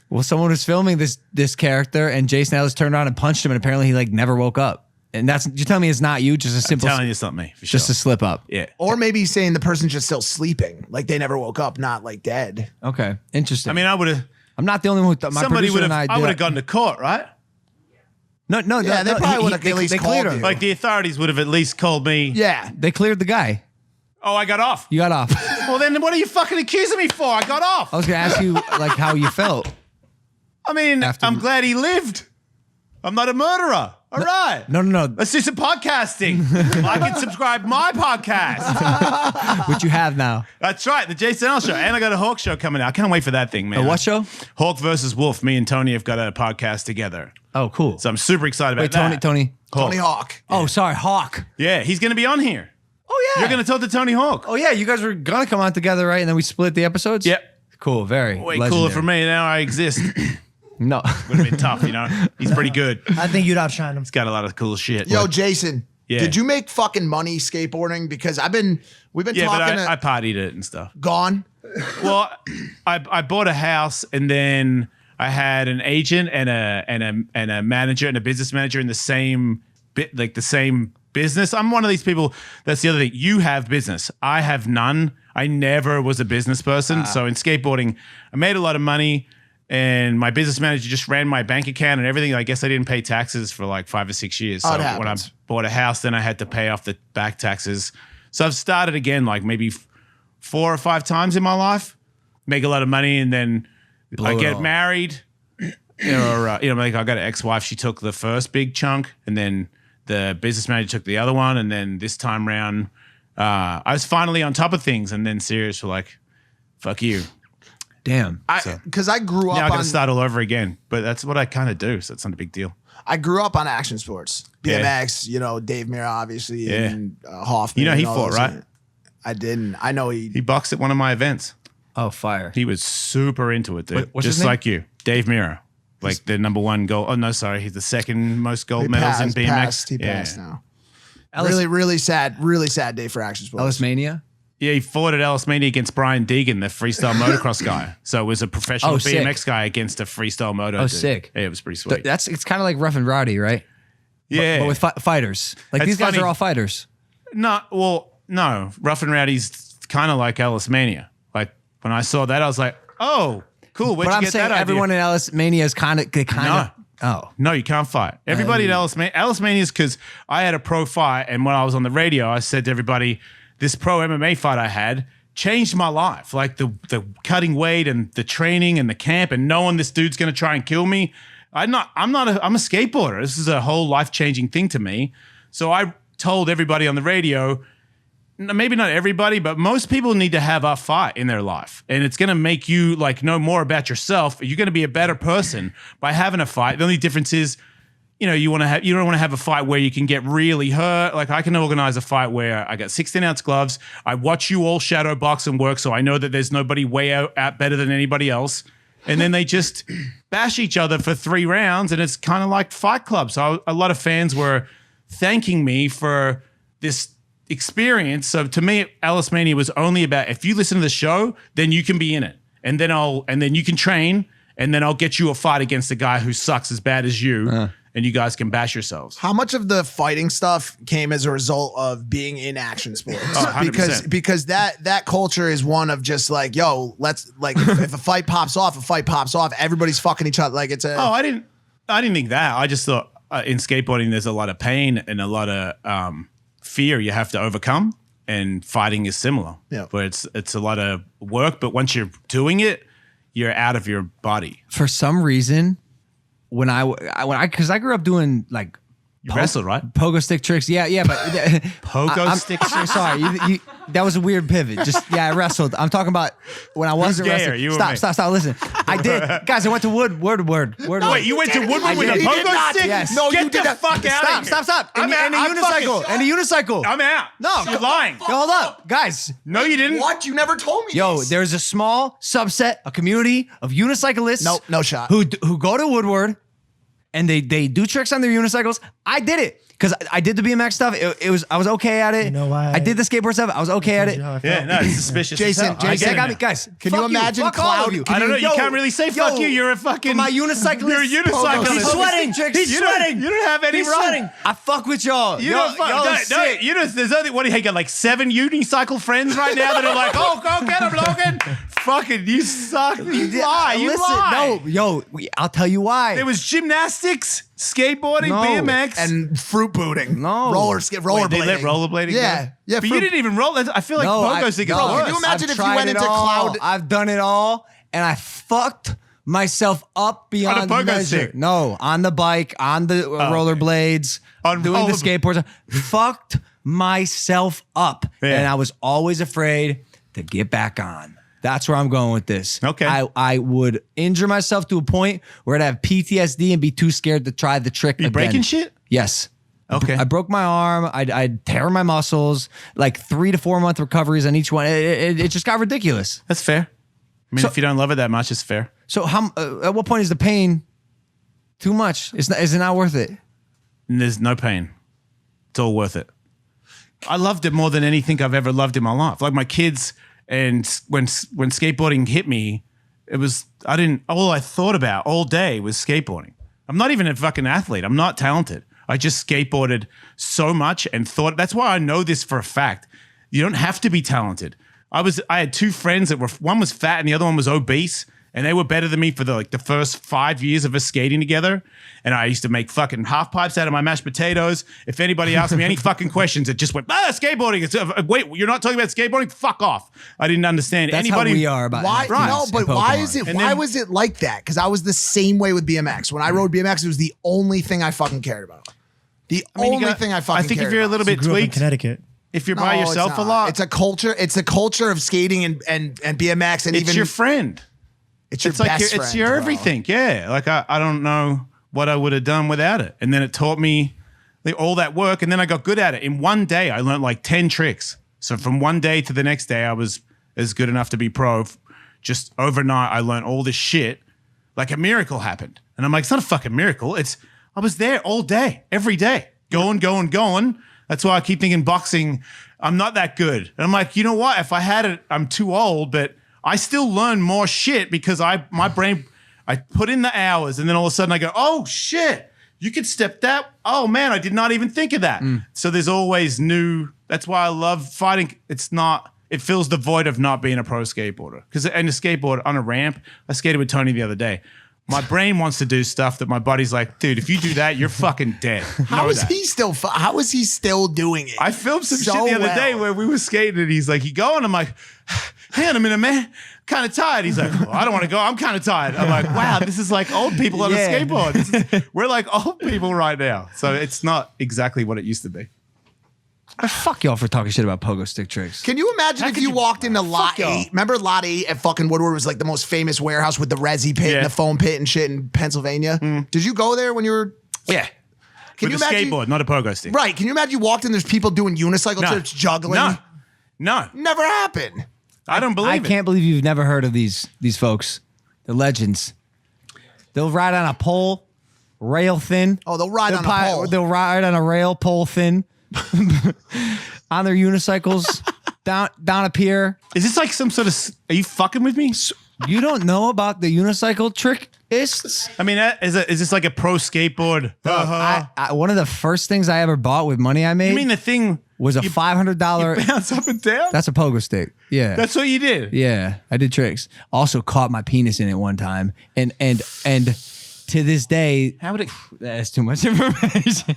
Well, someone was filming this character, and Jason Ellis turned around and punched him, and apparently he never woke up. And you're telling me it's not you, just a simple, I'm telling you something, for just sure. a slip up. Yeah. Or maybe he's saying the person's just still sleeping, like they never woke up, not like dead. Okay, interesting. I mean, I would have. I'm not the only one. My Somebody producer would and have. I would have gone to court, right? No, Yeah, they probably would have at least they cleared called him. you. Like the authorities would have at least called me. Yeah. They cleared the guy. Oh, I got off. You got off. Well, then what are you fucking accusing me for? I got off. I was gonna ask you how you felt. I mean, After- I'm glad he lived. I'm not a murderer. All right. No. Let's do some podcasting. Like and subscribe my podcast. What you have now? That's right, the Jason Ellis show. And I got a Hawk show coming out. I can't wait for that thing, man. A what show? Hawk versus Wolf. Me and Tony have got a podcast together. Oh, cool. So I'm super excited about Wait, that. Tony. Tony Hawk. Oh, sorry, Hawk. Yeah, he's going to be on here. Oh yeah. You're going to talk to Tony Hawk. Oh yeah, you guys were gonna come on together, right? And then we split the episodes. Yep. Cool. Very. Way legendary. cooler for me. Now I exist. No. Would have been tough, He's pretty good. I think you'd outshine him. He's got a lot of cool shit. Yo, Jason. Yeah. Did you make fucking money skateboarding? Because we've been Yeah, but talking. I partied it and stuff. Gone. Well, I bought a house and then I had an agent and a manager and a business manager in the same the same business. I'm one of these people. That's the other thing. You have business. I have none. I never was a business person. So in skateboarding, I made a lot of money. And my business manager just ran my bank account and everything. I guess I didn't pay taxes for like 5 or 6 years. So Oh, it when I happens. bought a house, then I had to pay off the back taxes. So I've started again like maybe 4 or 5 times in my life, make a lot of money, and then I it get all. married. Like I got an ex-wife. She took the first big chunk, and then the business manager took the other one. And then this time round, I was finally on top of things. And then Sirius were like, "Fuck you." Damn. Because I grew Now I up got to on start all over again, but that's what I kind of do, so it's not a big deal. I grew up on action sports, Yeah. BMX. Dave Mirra, obviously, Yeah. and Hoffman. You know he and all fought, those. right? I didn't. I know he. He boxed at one of my events. Oh, fire. He was super into it, dude. What's his Just name? like you, Dave Mirra, like the number 1 gold. Oh no, sorry, he's the second most gold He medals passed, in BMX. Passed, he yeah. passed now. Ellis, Really sad day for action sports. Ellis Mania. Yeah, he fought at Ellis Mania against Brian Deegan, the freestyle motocross guy. So it was a professional Oh, sick. BMX guy against a freestyle moto. Oh, dude. sick. Yeah, it was pretty sweet. It's kind of like Rough and Rowdy, right? yeah, But with fighters. Like That's these guys funny. are all fighters. no, well, No, Rough and Rowdy's kind of like Ellis Mania. Like when I saw that, I was like, oh, cool. Where'd But you I'm get saying that idea? everyone in Ellis Mania is kind of. Oh. No, you can't fight. Everybody at Ellis Mania is because I had a pro fight, and when I was on the radio, I said to everybody, this pro MMA fight I had changed my life. Like the cutting weight and the training and the camp and knowing this dude's gonna try and kill me. I'm a skateboarder. This is a whole life-changing thing to me. So I told everybody on the radio, maybe not everybody, but most people need to have a fight in their life. And it's going to make you like know more about yourself. You're going to be a better person by having a fight. The only difference is, you don't want to have a fight where you can get really hurt. Like I can organize a fight where I got 16-ounce gloves. I watch you all shadow box and work, so I know that there's nobody way out better than anybody else. And then they just bash each other for 3 rounds, and it's kind of like Fight Club. So a lot of fans were thanking me for this experience. So to me, Ellis Mania was only about if you listen to the show, then you can be in it, and then you can train, and then I'll get you a fight against a guy who sucks as bad as you, and you guys can bash yourselves. How much of the fighting stuff came as a result of being in action sports? Oh, 100%. because that culture is one of just like, yo, let's like if a fight pops off, everybody's fucking each other. Like it's a. Oh, I didn't think that. I just thought in skateboarding there's a lot of pain and a lot of fear you have to overcome, and fighting is similar. Yeah. But it's a lot of work, but once you're doing it, you're out of your body. For some reason, because I grew up doing like You wrestled, right? Pogo stick tricks. Yeah, but Pogo stick tricks. Sorry, that was a weird pivot. I wrestled. I'm talking about when I wasn't Who's gayer, wrestling. you or me? Stop. Listen, I did, guys. I went to Woodward. Wait, you went to Woodward with a did. pogo stick? Yes. No, Get you the did not. fuck out of here. Stop. I'm out. And a I'm unicycle. fucking- And a unicycle. I'm out. No, You're lying. Yo, hold up, guys. No, you didn't. What? You never told me. Yo, this. there's a small subset, a community of unicyclists. No shot. Who go to Woodward, and they do tricks on their unicycles. I did it because I did the BMX stuff. I was okay at it. You know why? I did the skateboard stuff. I was okay at it. Yeah, no, it's suspicious. Jason, as hell. I Jason, get it now. Guys, Can fuck you imagine Fuck all of Cloud- you. I don't know. You Yo, can't really say fuck yo, you. You're a fucking. for my unicyclist. You're a unicyclist. He's sweating. He's You don't- sweating. You don't have any He's wrong. sweating. I fuck with y'all. You don't fuck. Y'all are No, sick. you know, there's only what do you got like 7 unicycle friends right now that are like, oh, go get him, Logan. Fucking, you suck. You lie. You Listen, lie. I'll tell you why. There was gymnastics, skateboarding, No. BMX, and fruit booting. No. Rollerblading. Wait, they let rollerblading Yeah. go? Yeah, But you fruit- didn't even roll. I feel like pogo stick is Bro, worse. can you imagine I've if you tried went it into all. Cloud? I've done it all, and I fucked myself up beyond pogo measure. stick? No, on the bike, on the rollerblades, On doing the rollerblades. skateboards. Fucked myself up, Yeah. and I was always afraid to get back on. That's where I'm going with this. Okay. I would injure myself to a point where I'd have PTSD and be too scared to try the trick You again. breaking shit? Yes. Okay. I broke my arm. I'd tear my muscles. Like 3 to 4 month recoveries on each one. It just got ridiculous. That's fair. I mean, So- if you don't love it that much, it's fair. So how? At what point is the pain too much? Is it not worth it? And there's no pain. It's all worth it. I loved it more than anything I've ever loved in my life. Like my kids, and when skateboarding hit me, it was all I thought about all day was skateboarding. I'm not even a fucking athlete. I'm not talented. I just skateboarded so much and thought, that's why I know this for a fact. You don't have to be talented. I had 2 friends that one was fat and the other one was obese, and they were better than me for the first 5 years of us skating together. And I used to make fucking half pipes out of my mashed potatoes. If anybody asked me any fucking questions, it just went, skateboarding. Wait, you're not talking about skateboarding? Fuck off. I didn't understand. That's Anybody how we are about Why? NFTs No, but and why Pokemon. is it? And Why then- was it like that? Because I was the same way with BMX. When I rode BMX, it was the only thing I fucking cared about. The only thing I fucking. I think cared if you're a about. little bit Grew up in tweaked, Connecticut. if you're No, by it's yourself a not. lot, It's a culture. It's a culture of skating and BMX and it's even your friend. it's your It's like best it's friend, your bro. everything. Yeah. Like I don't know what I would have done without it. And then it taught me all that work, and then I got good at it. In one day, I learned like 10 tricks. So from one day to the next day, I was as good enough to be pro. Just overnight, I learned all this shit. Like a miracle happened. And I'm like, it's not a fucking miracle. I was there all day, every day, going. That's why I keep thinking boxing, I'm not that good. And I'm like, you know what? If I had it, I'm too old, but I still learn more shit because my brain, I put in the hours, and then all of a sudden I go, oh shit, you could step that. Oh man, I did not even think of that. So there's always new That's why I love fighting. It fills the void of not being a pro skateboarder. Because a skateboard on a ramp, I skated with Tony the other day. My brain wants to do stuff that my buddy's like, dude, if you do that, you're fucking dead. How is he still doing it? I filmed some shit the other day where we were skating and he's like, you going? I'm like, hang on a minute, man. Kind of tired. He's like, well, I don't want to go. I'm kind of tired. I'm like, wow, this is like old people on a skateboard. We're like old people right now. So it's not exactly what it used to be. Fuck y'all for talking shit about pogo stick tricks. Can you imagine if you walked into Lot 8? Remember Lot 8 at fucking Woodward was like the most famous warehouse with the resi pit and the foam pit and shit in Pennsylvania? Did you go there when you were... Yeah. Can with you a imagine... skateboard, not a pogo stick. Right. Can you imagine you walked in, there's people doing unicycle trips, juggling? No. Never happened. I don't believe it. I can't believe you've never heard of these folks. The legends. They'll ride on a pole, rail thin. Oh, they'll ride on a pole. They'll ride on a rail, pole thin. On their unicycles down a pier. Is this like some sort of... Are you fucking with me? You don't know about the unicycle trickists? I mean, is this like a pro skateboard? One of the first things I ever bought with money I made You mean the thing... was a $500... bounce up and down? That's a pogo stick. Yeah. That's what you did? Yeah, I did tricks. Also caught my penis in it one time. And to this day... How would it... That's too much information.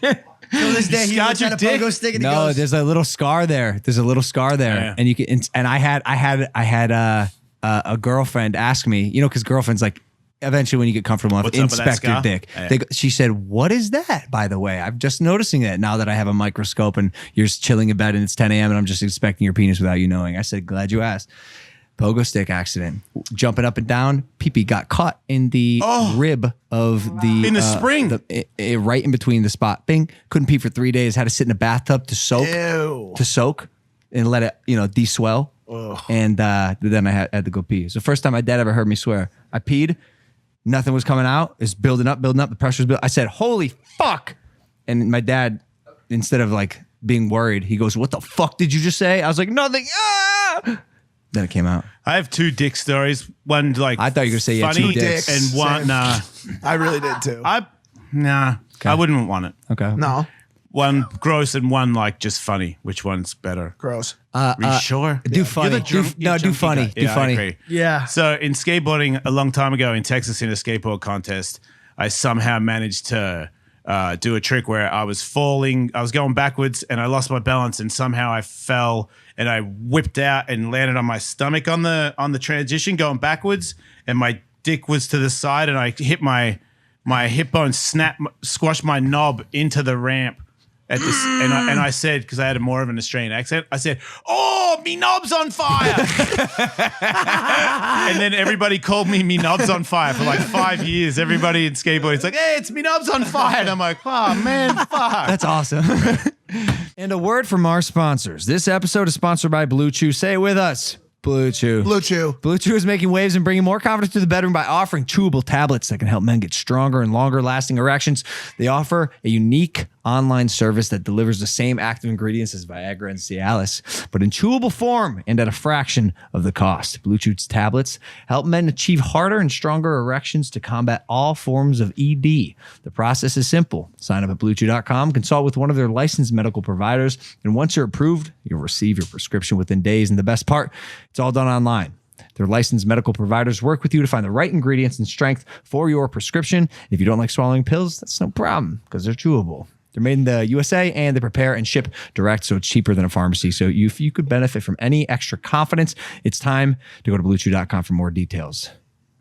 To this day, he looks at a pogo stick and he No, goes, there's a little scar there. Yeah. And you can. And I had a girlfriend ask me, because girlfriends like eventually when you get comfortable enough, What's up with that inspect your scar? dick. Yeah. She said, "What is that? By the way, I'm just noticing it now that I have a microscope and you're chilling in bed and it's 10 a.m. and I'm just inspecting your penis without you knowing." I said, "Glad you asked." Pogo stick accident, jumping up and down. Pee-pee got caught in the rib of the In the spring. right in between the spot. Bing, couldn't pee for 3 days. Had to sit in a bathtub to soak and let it deswell. And then I had to go pee. It's the first time my dad ever heard me swear. I peed, nothing was coming out. It's building up. The pressure was building. I said, "Holy fuck!" And my dad, instead of like being worried, he goes, "What the fuck did you just say?" I was like, "Nothing." Ah! Then it came out. I have two dick stories. One like I thought you were gonna say you had two funny dicks. and one nah. I really did too. I wouldn't want it. Okay. No. One gross and one like just funny. Which one's better? Gross. Are you sure? Do funny. You're Do junkie funny. guy. Do Yeah, funny. I agree. yeah. So in skateboarding a long time ago in Texas in a skateboard contest, I somehow managed to do a trick where I was falling. I was going backwards and I lost my balance and somehow I fell and I whipped out and landed on my stomach on the transition going backwards and my dick was to the side and I hit my hip bone squashed my knob into the ramp at this and I said, because I had more of an Australian accent, I said, "Oh, me knob's on fire." And then everybody called me knob's on fire for like 5 years. Everybody in skateboarding, it's like, "Hey, it's me knob's on fire." And I'm like, "Oh man, fuck." That's awesome. And a word from our sponsors. This episode is sponsored by Blue Chew. Say it with us. Blue Chew. Blue Chew. Blue Chew is making waves and bringing more confidence to the bedroom by offering chewable tablets that can help men get stronger and longer lasting erections. They offer a unique online service that delivers the same active ingredients as Viagra and Cialis, but in chewable form and at a fraction of the cost. Blue Chew's tablets help men achieve harder and stronger erections to combat all forms of ED. The process is simple. Sign up at BlueChew.com, consult with one of their licensed medical providers, and once you're approved, you'll receive your prescription within days. And the best part, it's all done online. Their licensed medical providers work with you to find the right ingredients and strength for your prescription. If you don't like swallowing pills, that's no problem because they're chewable. They're made in the USA and they prepare and ship direct, so it's cheaper than a pharmacy. So if you could benefit from any extra confidence, it's time to go to BlueChew.com for more details.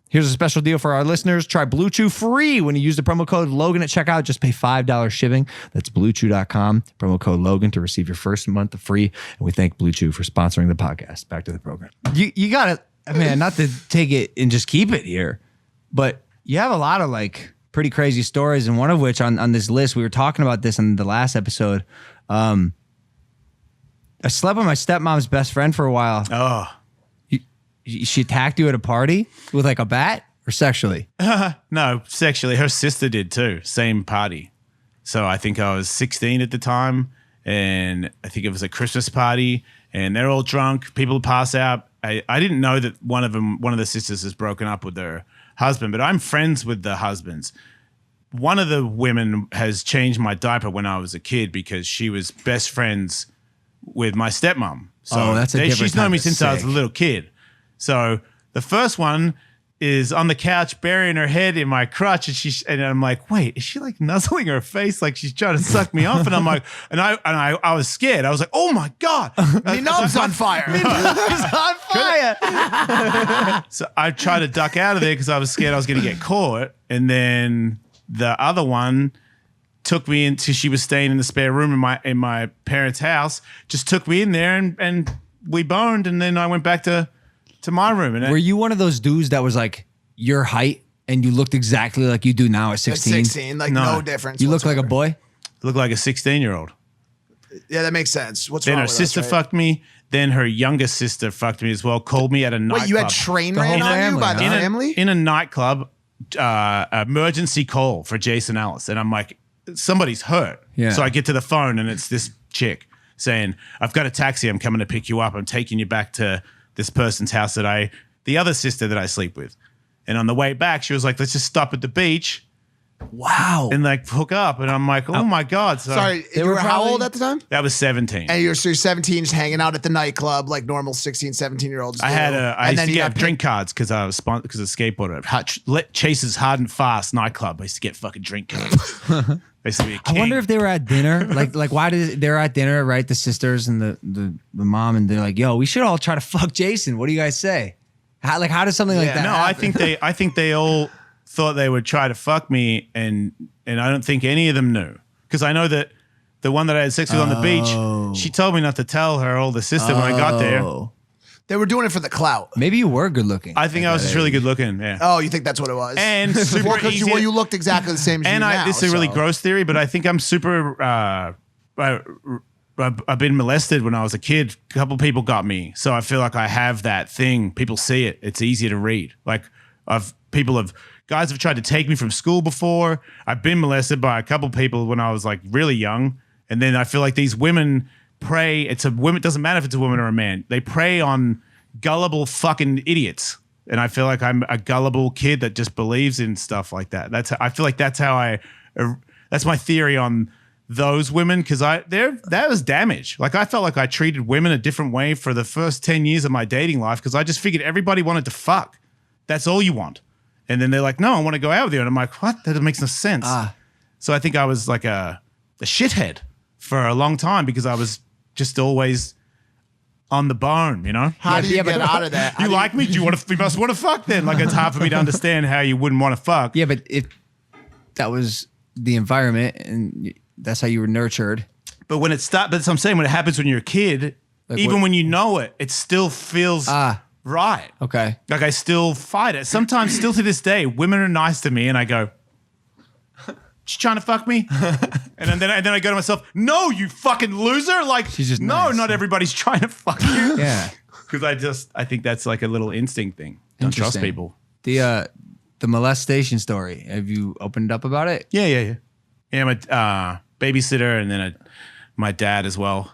Here's a special deal for our listeners. Try Blue Chew free when you use the promo code Logan at checkout. Just pay $5 shipping. That's BlueChew.com, promo code Logan to receive your first month of free. And we thank Blue Chew for sponsoring the podcast. Back to the program. You got to, man, not to take it and just keep it here, but you have a lot of like pretty crazy stories, and one of which on this list, we were talking about this in the last episode. I slept with my stepmom's best friend for a while. Oh. She attacked you at a party with like a bat or sexually? No, sexually. Her sister did too. Same party. So I think I was 16 at the time, and I think it was a Christmas party, and they're all drunk. People pass out. I didn't know that one of the sisters has broken up with her husband, but I'm friends with the husbands. One of the women has changed my diaper when I was a kid because she was best friends with my stepmom. So that's a different she's known type me of since I was a sick. little kid. So the first one is on the couch burying her head in my crotch, and I'm like, wait, is she like nuzzling her face like she's trying to suck me off? And I'm like, and I was scared. I was like, oh my God. Me knob's on fire. It's on fire. So I tried to duck out of there because I was scared I was going to get caught. And then the other one took me into, she was staying in the spare room in my parents' house, just took me in there and we boned. And then I went back to my room. And Were you one of those dudes that was like your height and you looked exactly like you do now at 16? At 16, like no difference. You look like a whatsoever. boy? looked like a 16-year-old. Yeah, that makes sense. What's Then wrong her with sister us, right? fucked me. Then her younger sister fucked me as well. Called me at a nightclub. Wait, you had train The ran whole on you family, by the huh? family? in a nightclub, emergency call for Jason Ellis. And I'm like, somebody's hurt. Yeah. So I get to the phone and it's this chick saying, I've got a taxi. I'm coming to pick you up. I'm taking you back to this person's house the other sister that I sleep with. And on the way back, she was like, let's just stop at the beach Wow. and like hook up. And I'm like, oh my God. So Sorry, you were were how probably- old at the time? that was 17. And you're 17, just hanging out at the nightclub like normal 16, 17-year-olds do. I used to you get got drink cards because I was sponsored because of skateboarder. Chase's Hard and Fast nightclub. I used to get fucking drink cards. I used to be a I king. wonder if they were at dinner. Like why did they're at dinner, right? The sisters and the mom, and they're like, yo, we should all try to fuck Jason. What do you guys say? How does something like that No, happen? I think they all thought they would try to fuck me, and I don't think any of them knew because I know that the one that I had sex with on the beach, she told me not to tell her older sister when I got there. Oh. They were doing it for the clout. Maybe you were good looking. I think I was just really good looking, yeah. Oh, you think that's what it was? And super well, because easy. you looked exactly the same as And you now. this is a really so. gross theory, but I think I'm super. I've been molested when I was a kid. A couple people got me, so I feel like I have that thing. People see it. It's easier to read. Like guys have tried to take me from school before. I've been molested by a couple people when I was like really young, and then I feel like these women prey. It doesn't matter if it's a woman or a man. They prey on gullible fucking idiots. And I feel like I'm a gullible kid that just believes in stuff like that. I feel like that's my theory on those women, because that was damage. Like I felt like I treated women a different way for the first 10 years of my dating life because I just figured everybody wanted to fuck. That's all you want. And then they're like, no, I want to go out with you. And I'm like, what? That makes no sense. So I think I was like a shithead for a long time because I was just always on the bone, you know? How do you get out of that? You like me? You must want to fuck then. Like it's hard for me to understand how you wouldn't want to fuck. Yeah, but if that was the environment and that's how you were nurtured. But when but that's what I'm saying, when it happens when you're a kid, Like even what- when you know it, it still feels right. Okay. Like I still fight it. Sometimes still to this day, women are nice to me and I go, she's trying to fuck me? and then I go to myself, no, you fucking loser. Like, She's just no, nice. not everybody's trying to fuck you. Yeah. Because I think that's like a little instinct thing. Don't trust Interesting. people. The molestation story. Have you opened up about it? Yeah. Yeah, my babysitter and then my dad as well.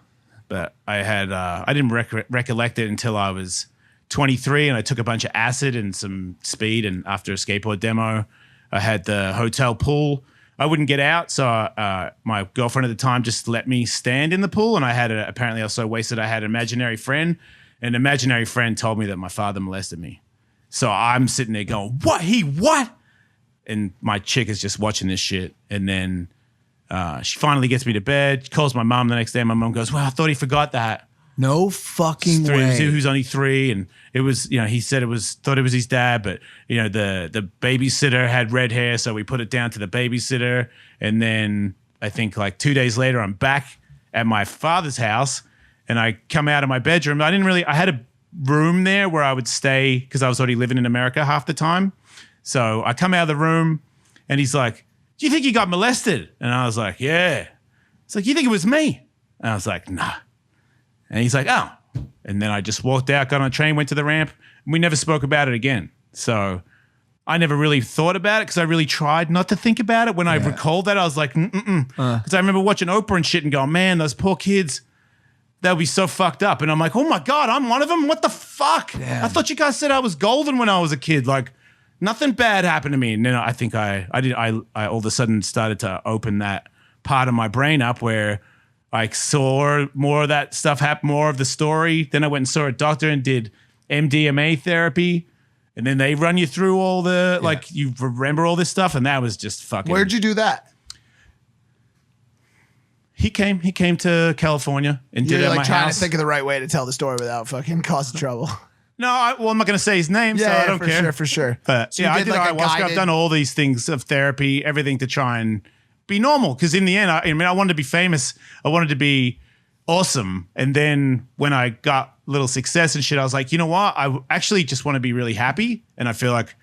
But I didn't recollect it until I was 23 and I took a bunch of acid and some speed. And after a skateboard demo, I had the hotel pool. I wouldn't get out. So my girlfriend at the time just let me stand in the pool. And apparently I was so wasted, I had an imaginary friend. An imaginary friend told me that my father molested me. So I'm sitting there going, what? And my chick is just watching this shit. And then she finally gets me to bed, calls my mom the next day. My mom goes, well, I thought he forgot that. No fucking He way. was only 3. And it was, he said thought it was his dad. But, the babysitter had red hair. So we put it down to the babysitter. And then I think like 2 days later, I'm back at my father's house and I come out of my bedroom. I had a room there where I would stay because I was already living in America half the time. So I come out of the room and he's like, do you think you got molested? And I was like, yeah. It's like, you think it was me? And I was like, nah. And he's like, oh. And then I just walked out, got on a train, went to the ramp, and we never spoke about it again. So I never really thought about it because I really tried not to think about it. When I recalled that, I was like, because I remember watching Oprah and shit and going, man, those poor kids, that would be so fucked up. And I'm like, oh my God, I'm one of them? What the fuck? Yeah. I thought you guys said I was golden when I was a kid. Like, nothing bad happened to me. And then I think I all of a sudden started to open that part of my brain up where I saw more of that stuff happen, more of the story. Then I went and saw a doctor and did MDMA therapy. And then they run you through all the, like, you remember all this stuff. And that was just fucking. Where'd you do that? He came to California and did it You're at like my trying house. to think of the right way to tell the story without fucking causing trouble. No, I'm not going to say his name, so I don't care. For sure. But So you I did did like a ayahuasca. I've guided- done all these things of therapy, everything to try and be normal. Because in the end, I wanted to be famous. I wanted to be awesome. And then when I got little success and shit, I was like, you know what? I actually just want to be really happy. And I feel like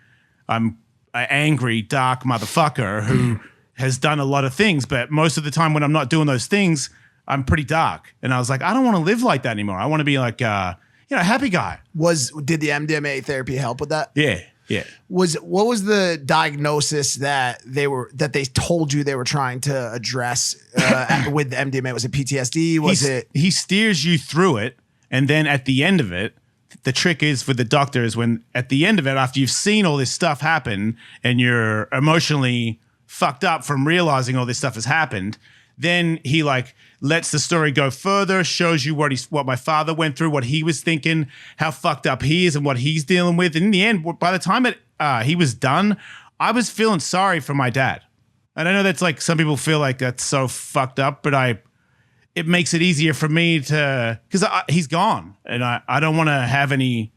I'm an angry, dark motherfucker who has done a lot of things. But most of the time when I'm not doing those things, I'm pretty dark. And I was like, I don't want to live like that anymore. I want to be like, a happy guy. Did the MDMA therapy help with that? Yeah. What was the diagnosis that they told you they were trying to address with the MDMA? Was it PTSD? He steers you through it, and then at the end of it, the trick is with the doctor is when at the end of it, after you've seen all this stuff happen and you're emotionally fucked up from realizing all this stuff has happened, then he like lets the story go further, shows you what my father went through, what he was thinking, how fucked up he is and what he's dealing with. And in the end, by the time he was done, I was feeling sorry for my dad. And I know that's like some people feel like that's so fucked up, but it makes it easier for me to, because he's gone, and I don't want to have any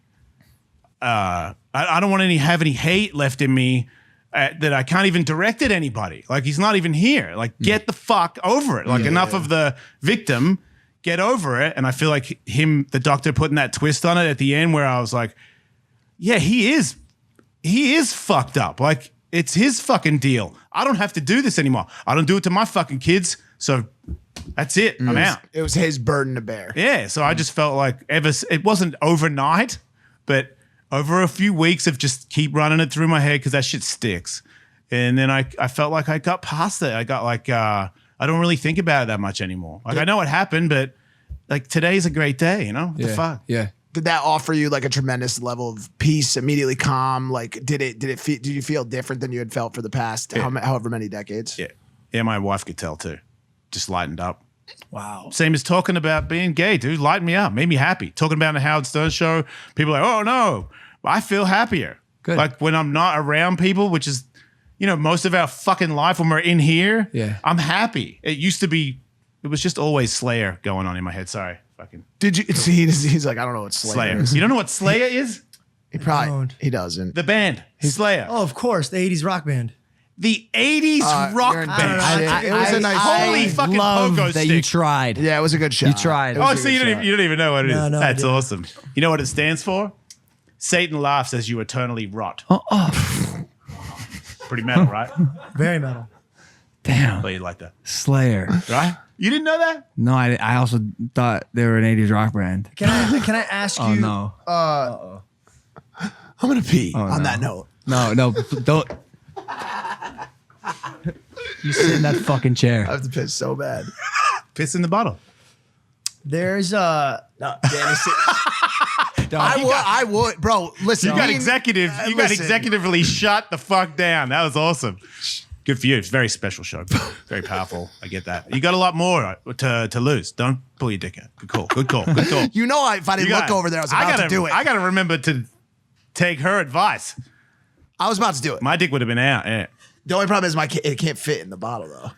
I don't want to have any hate left in me. That I can't even direct at anybody. Like, he's not even here. Like, get the fuck over it. Like, enough of the victim, get over it. And I feel like the doctor putting that twist on it at the end where I was like, yeah, he is fucked up. Like, it's his fucking deal. I don't have to do this anymore. I don't do it to my fucking kids. So that's it. I'm out. It was his burden to bear. Yeah. So I just felt like it wasn't overnight, but over a few weeks of just keep running it through my head because that shit sticks. And then I felt like I got past it. I got like, I don't really think about it that much anymore. Like, I know it happened, but like today's a great day, you know? What the fuck? Yeah. Did that offer you like a tremendous level of peace, immediately calm? Like, did you feel different than you had felt for the past however many decades? Yeah. Yeah, my wife could tell too. Just lightened up. Wow. Same as talking about being gay, dude. Lightened me up, made me happy. Talking about the Howard Stern show, people are like, oh no, I feel happier. Good. Like when I'm not around people, which is, most of our fucking life when we're in here, I'm happy. It was just always Slayer going on in my head. Sorry. Fucking. Did you see? He's like, I don't know what Slayer is. You don't know what Slayer is? He doesn't. The band, Slayer. Oh, of course, the 80s rock band. The 80s rock you're- band. It was a nice. Holy fucking love pogo that stick. you tried. Yeah, it was a good shot. You tried. Oh, so you don't even know what it is. No, I That's didn't. awesome. You know what it stands for? Satan laughs as you eternally rot. Pretty metal, right? Very metal. Damn. But you like that, Slayer. right? You didn't know that? No, I also thought they were an 80s rock band. Can I ask you? Oh, no. I'm gonna pee on that note. No, don't. You sit in that fucking I chair. have to piss so bad. Piss in the bottle. There's I would, bro. Listen, You got listen. executively shut the fuck down. That was awesome. Good for you. It's a very special show. Very powerful. I get that. You got a lot more to lose. Don't pull your dick out. Good call. Good call. Good call. You know, if I didn't look over there, I was about to do it. I got to remember to take her advice. I was about to do it. My dick would have been out. Yeah. The only problem is it can't fit in the bottle though.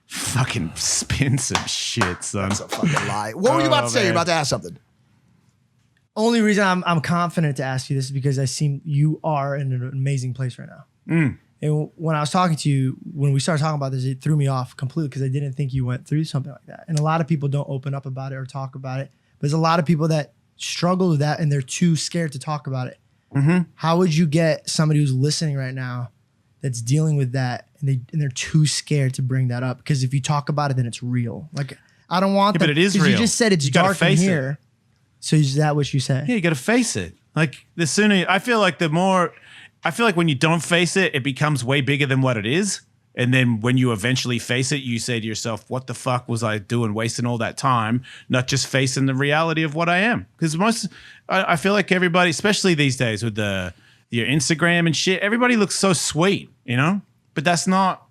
Fucking spin some shit, son. That's a fucking lie. What were you about to say? man. You're about to ask something. only reason I'm confident to ask you this is because you are in an amazing place right now. And when I was talking to you, when we started talking about this, it threw me off completely because I didn't think you went through something like that. And a lot of people don't open up about it or talk about it. But there's a lot of people that struggle with that and they're too scared to talk about it. How would you get somebody who's listening right now that's dealing with that and they're too scared to bring that up? Because if you talk about it, then it's real. Like, I don't want that. But it is 'cause real. You just said it's You gotta dark in face it. here. So is that what you say? Yeah, you got to face it. Like the sooner, I feel like when you don't face it, it becomes way bigger than what it is. And then when you eventually face it, you say to yourself, what the fuck was I doing wasting all that time, not just facing the reality of what I am? Because I feel like everybody, especially these days with your Instagram and shit, everybody looks so sweet, you know? But that's not,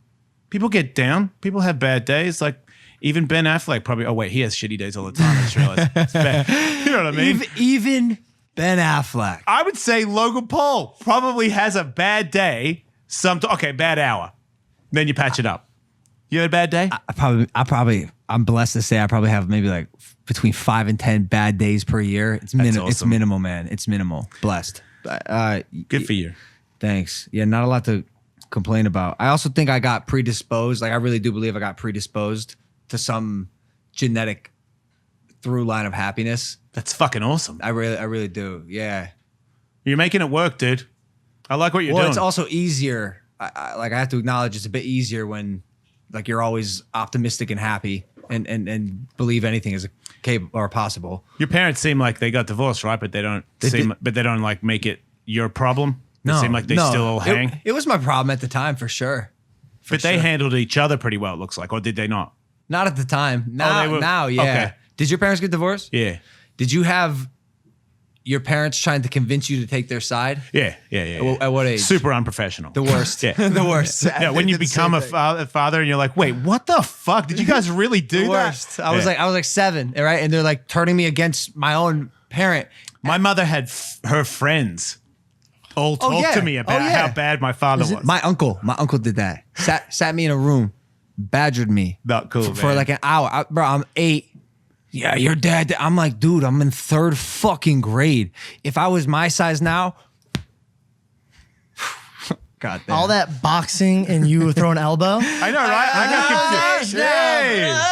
people get down. People have bad days. Like, Even Ben Affleck probably. Oh wait, he has shitty days all the time. I just realized. It's Ben. You know what I mean? Even Ben Affleck. I would say Logan Paul probably has a bad day. Bad hour. Then you patch it up. You had a bad day? I'm blessed to say I probably have maybe like between 5 and 10 bad days per year. It's minimal. It's minimal, man. It's minimal. Blessed. Good for you. Thanks. Yeah, not a lot to complain about. I also think I got predisposed. Like I really do believe I got predisposed to some genetic through line of happiness. That's fucking awesome. I really do. Yeah. You're making it work, dude. I like what you're doing. Well, it's also easier. I have to acknowledge it's a bit easier when like you're always optimistic and happy and believe anything is capable or possible. Your parents seem like they got divorced, right? But they don't like make it your problem. They seem like they still all hang. It was my problem at the time for sure. But they handled each other pretty well, it looks like, or did they not? Not at the time. Now, yeah. Okay. Did your parents get divorced? Yeah. Did you have your parents trying to convince you to take their side? Yeah. At what age? Super unprofessional. The worst. Yeah. The worst. Yeah, when you become a father and you're like, wait, what the fuck? Did you guys really do the worst. that? I was like 7, right? And they're like turning me against my own parent. My mother had her friends all talk to me about how bad my father was. My uncle did that. Sat me in a room, badgered me. Not cool, for man. like an hour. Bro, I'm 8. Yeah, your dad. I'm like, dude, I'm in 3rd fucking grade. If I was my size now, God damn. All that boxing and you throwing elbow. I know, right? I got confused. Hey.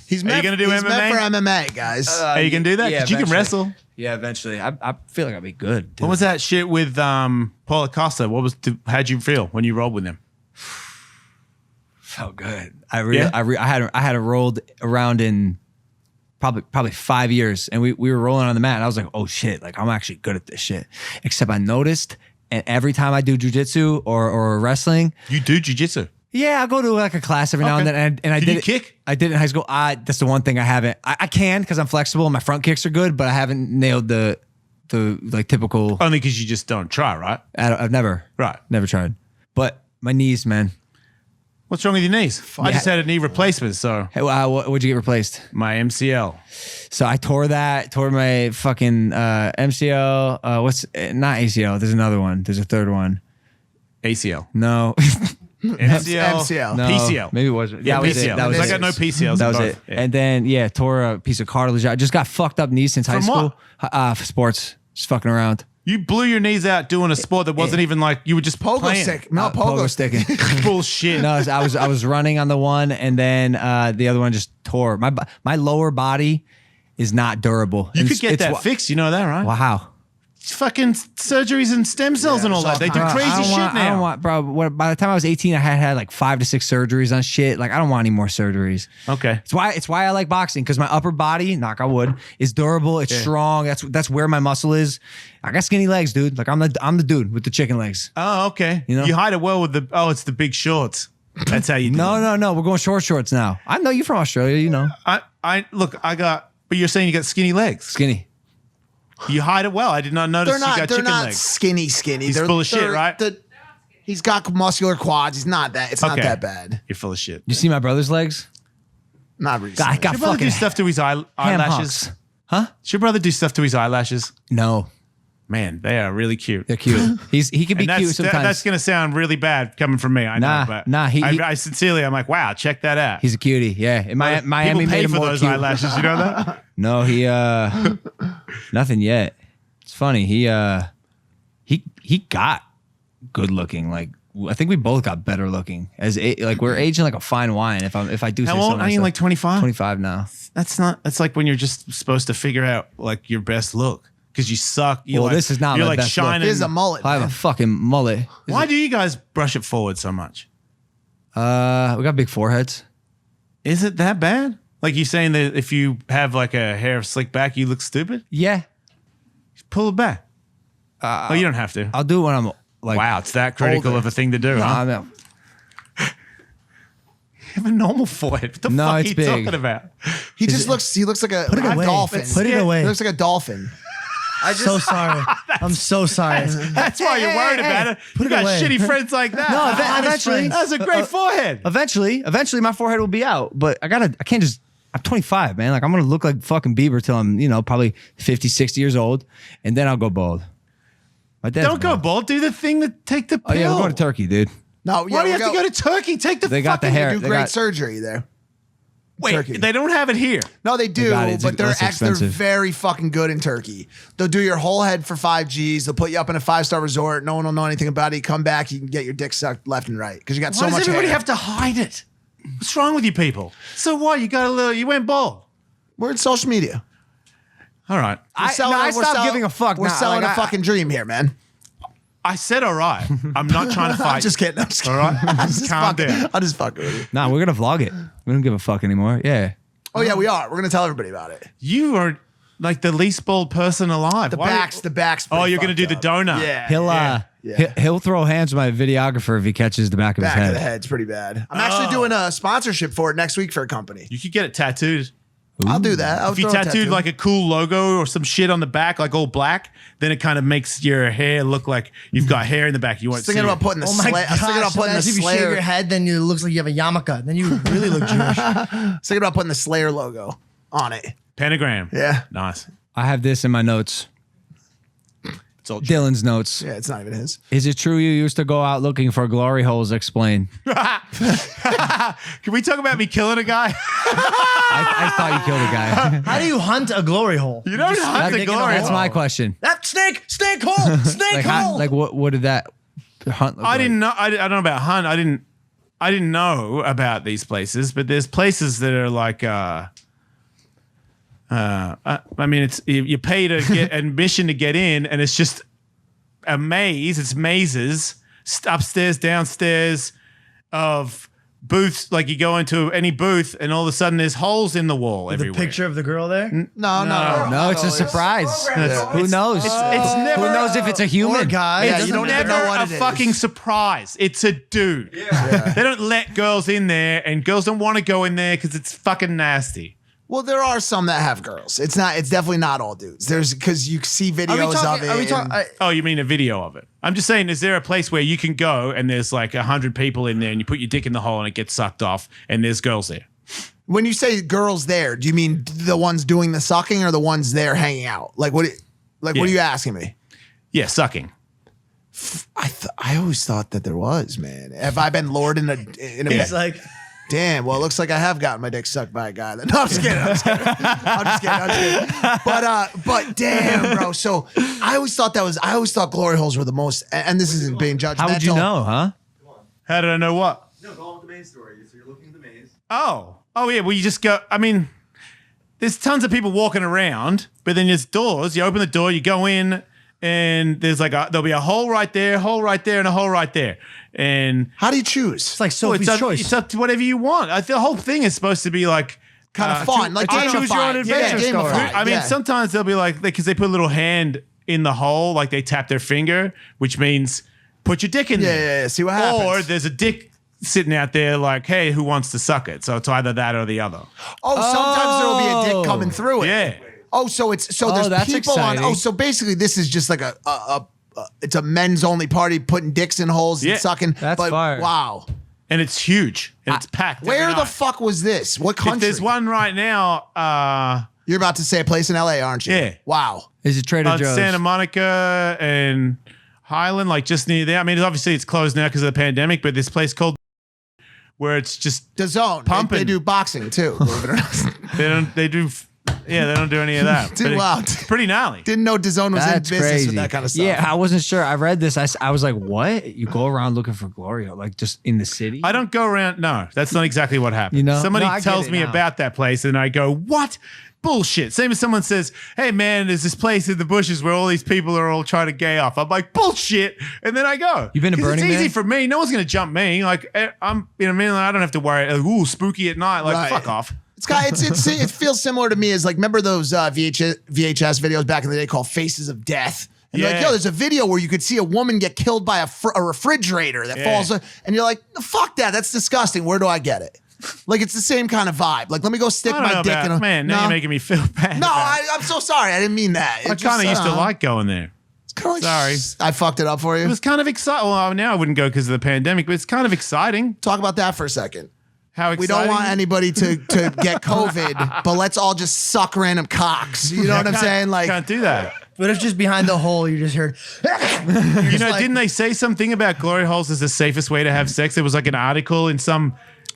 He's Are you gonna do he's MMA? meant for MMA, guys. Are you gonna do that? Yeah, 'Cause you can eventually. wrestle. Yeah, eventually. I feel like I'd be good. Dude. What was that shit with Paul Acosta? How'd you feel when you rolled with him? Felt good. I had rolled around in probably 5 years, and we were rolling on the mat, and I was like, oh shit, like I'm actually good at this shit. Except I noticed, and every time I do jujitsu or wrestling, You do jujitsu. yeah, I go to like a class every now and then, and I Did did you it. kick? I did it in high school. That's the one thing I haven't. I can because I'm flexible. And my front kicks are good, but I haven't nailed the like typical. Only because you just don't try, right? I've never tried. But my knees, man. What's wrong with your knees? I just had a knee replacement, so Hey, what'd you get replaced? my MCL. So I tore my fucking MCL. What's not ACL? There's another one. There's a third one. ACL. No. MCL. No. PCL. Maybe it wasn't. Yeah, That was PCL. it. That was I it. got no PCLs. That was in it. both. Yeah. And then tore a piece of cartilage. I just got fucked up knees since high From school. Sports. Just fucking around. You blew your knees out doing a sport that wasn't even like you were just Pogo playing. stick. No, pogo stick. sticking. Bullshit. No, I was running on the one, and then the other one just tore. My lower body is not durable. You And could get it's that fixed. You know that, right? Wow, how? It's fucking surgeries and stem cells and all that. They do crazy shit now. I don't want, bro. By the time I was 18, I had like 5 to 6 surgeries on shit. Like I don't want any more surgeries. Okay. It's why I like boxing, because my upper body, knock on wood, is durable. It's strong. That's where my muscle is. I got skinny legs, dude. Like I'm the dude with the chicken legs. Oh, okay. You know? You hide it well with it's the big shorts. That's how you do it. No. We're going shorts now. I know you from Australia. You know, But you're saying you got skinny legs. skinny. You hide it well. I did not notice They're you got not. chicken They're not legs. skinny. He's They're full of shit, they're- right? He's got muscular quads. He's not that. It's not Okay. that bad. You're full of shit. You see my brother's legs? Not recently. I got Does your brother fucking do stuff to his ham eyelashes? hocks. Huh? Does your brother do stuff to his eyelashes? No, Man, they are really cute. they're cute. He can be And cute sometimes. that's going to sound really bad coming from me. I know, but I sincerely, I'm like, wow, check that out. He's a cutie. Yeah, in Miami, People made pay him for more those cute. eyelashes. You know that? No, he nothing yet. It's funny. He got good looking. Like I think we both got better looking. Like we're aging like a fine wine. If I do say How so old are you? myself. Like 25? 25 now. That's like when you're just supposed to figure out like your best look because you suck. Well, this is not You're my like best look. shining. Here's a mullet. I have a man. fucking mullet. Why do you guys brush it forward so much? We got big foreheads. Is it that bad? Like you saying that if you have like a hair slick back, you look stupid? Yeah, Pull it back. Oh, you don't have to. I'll do it when I'm like. Wow, it's that critical older. of a thing to do, huh? I mean, You have a normal forehead. What the No, fuck are it's you big. talking about? He looks like a Put it away. dolphin. Put it away. He looks like a dolphin. So sorry. I'm so sorry. That's why you're worried about it. Put You it got away. shitty friends like that. No, Honest eventually. friends. That's a great forehead. Eventually my forehead will be out, but I can't just, I'm 25, man. Like I'm going to look like fucking Bieber till I'm, probably 50, 60 years old. And then I'll go bald. My dad's Don't go bald. Do the thing that take the pill. Oh yeah, we're going to Turkey, dude. No, Why do you have to go to Turkey? Take the They got the fucking hair. do They great got- surgery there. Wait, Turkey. they don't have it here. No, they do, got it. It's but they're less they're expensive. very fucking good in Turkey. They'll do your whole head for 5 G's. They'll put you up in a 5-star resort. No one will know anything about it. You come back, you can get your dick sucked left and right because you got Why so does much everybody hair. have to hide it? What's wrong with you people? So what? You went bald. We're in social media. All right. I we're stopped giving a fuck. We're Nah, selling like, a fucking dream here, man. I said all right. I'm not trying to fight. I'm just kidding. I'm just kidding. All right? I'm just Calm fucking, down. I'll just fuck with you. Nah, we're going to vlog it. We don't give a fuck anymore. Yeah. Oh yeah, we are. We're gonna tell everybody about it. You are like the least bald person alive. The Why- back's. Oh, pretty you're going to do the fucked up. donut. Yeah. He'll he'll throw hands with my videographer if he catches the back of Back his of head. the head's pretty bad. I'm actually doing a sponsorship for it next week for a company. You could get it tattooed. I'll do that. I'll If you throw a tattooed tattoo. like a cool logo or some shit on the back, like all black, then it kind of makes your hair look like you've got hair in the back. You I won't was see thinking it. about putting the Oh my Slayer. I was thinking about gosh, putting the imagine if you shave Slayer. your head, then it looks like you have a yarmulke. Then you really look Jewish. I was thinking about putting the Slayer logo on it. Pentagram. Yeah. Nice. I have this in my notes. It's all Dylan's notes. Yeah, it's not even his. Is it true you used to go out looking for glory holes? Explain. Can we talk about me killing a guy? I thought you killed a guy. How do you hunt a glory hole? You don't have to digging a glory. That's my question. That snake hole, snake hole. What did that hunt look I like? didn't know. I don't know about hunt. I didn't know about these places, but there's places that are like. I mean, it's you pay to get admission to get in, and it's just a maze. It's mazes, upstairs, downstairs, of booths. Like you go into any booth, and all of a sudden there's holes in the wall The everywhere. picture of the girl there? No. No, it's a surprise. Who knows? It's never. Who knows if it's a human? Or guy. Yeah, It you doesn't don't matter. never Never know what a it is. fucking surprise. It's a dude. They don't let girls in there, and girls don't want to go in there because it's fucking nasty. Well, there are some that have girls. It's definitely not all dudes. There's because you see videos of it. Are we and- talking? Oh, you mean a video of it? I'm just saying, is there a place where you can go and there's like 100 people in there and you put your dick in the hole and it gets sucked off and there's girls there? when you say girls there, do you mean the ones doing the sucking or the ones there hanging out? Like what? What Yeah. are you asking me? Yeah, sucking. I always thought that there was, man. Have I been lured in a? It's like, Damn. Well, it looks like I have gotten my dick sucked by a guy. Then. No, I'm just kidding. I'm just kidding. But damn, bro. So I always thought glory holes were the most. And this isn't being judgmental. How would you know, huh? How did I know what? No, go on with the main story. So you're looking at the maze. Oh yeah. Well, you just go. I mean, there's tons of people walking around, but then there's doors. You open the door, you go in, and there's like there'll be a hole right there, and a hole right there. And How do you choose? it's like well, Sophie's choice. it's up to whatever you want. The whole thing is supposed to be like Kind of fun, like I choose your own gamified. adventure Yeah, story. gamified. I mean, yeah. sometimes they'll be like, because they put a little hand in the hole, like they tap their finger, which means put your dick in there. Yeah. See what happens. Or there's a dick sitting out there like, hey, who wants to suck it? So it's either that or the other. sometimes there will be a dick coming through it. Yeah. Oh, so there's that's people on. exciting. Oh, so basically this is just like it's a men's only party putting dicks in holes Yeah. and sucking. That's but fire. wow. And it's huge. And it's packed. Where every the night. fuck was this? What If country? there's one right now, You're about to say a place in LA, aren't you? Yeah. Wow. Is it Trader on Joe's? Santa Monica and Highland, like just near there. I mean, obviously it's closed now because of the pandemic, but this place called where it's just The Zone. Pumping. They do boxing too. Believe it or not. they don't do any of that. Dude, But wow. It's pretty gnarly. Didn't know DAZN was in That's business crazy. with that kind of stuff. Yeah, I wasn't sure. I read this. I was like, what? You go around looking for glory, like just in the city? I don't go around. No, that's not exactly what happened. You know? Somebody No, I get tells it me now. about that place, and I go, "What? Bullshit!" Same as someone says, "Hey, man, there's this place in the bushes where all these people are all trying to gay off." I'm like, "Bullshit!" And then I go. You been to 'Cause Burning It's easy Man? for me. No one's gonna jump me. Like I'm, you know, what I mean, I don't have to worry. Like, ooh, spooky at night. Like, Right. fuck off. It feels similar to me as like, remember those VHS videos back in the day called Faces of Death? And you're like, Yeah. yo, there's a video where you could see a woman get killed by a refrigerator that Yeah. falls, and you're like, fuck that, that's disgusting. Where do I get it? Like it's the same kind of vibe. Like let me go stick I don't my know dick about, in a man. Now you're making me feel bad. No, about it. I'm so sorry. I didn't mean that. I kind of used to like going there. It's kind of Sorry. I fucked it up for you. It was kind of exciting. Well, now I wouldn't go because of the pandemic, but it's kind of exciting. Talk about that for a second. How exciting. We don't want anybody to get COVID, but let's all just suck random cocks. You know what I'm saying? Like, Can't do that. What if just behind the hole you just heard? You know, didn't they say something about glory holes as the safest way to have sex? There was like an article in some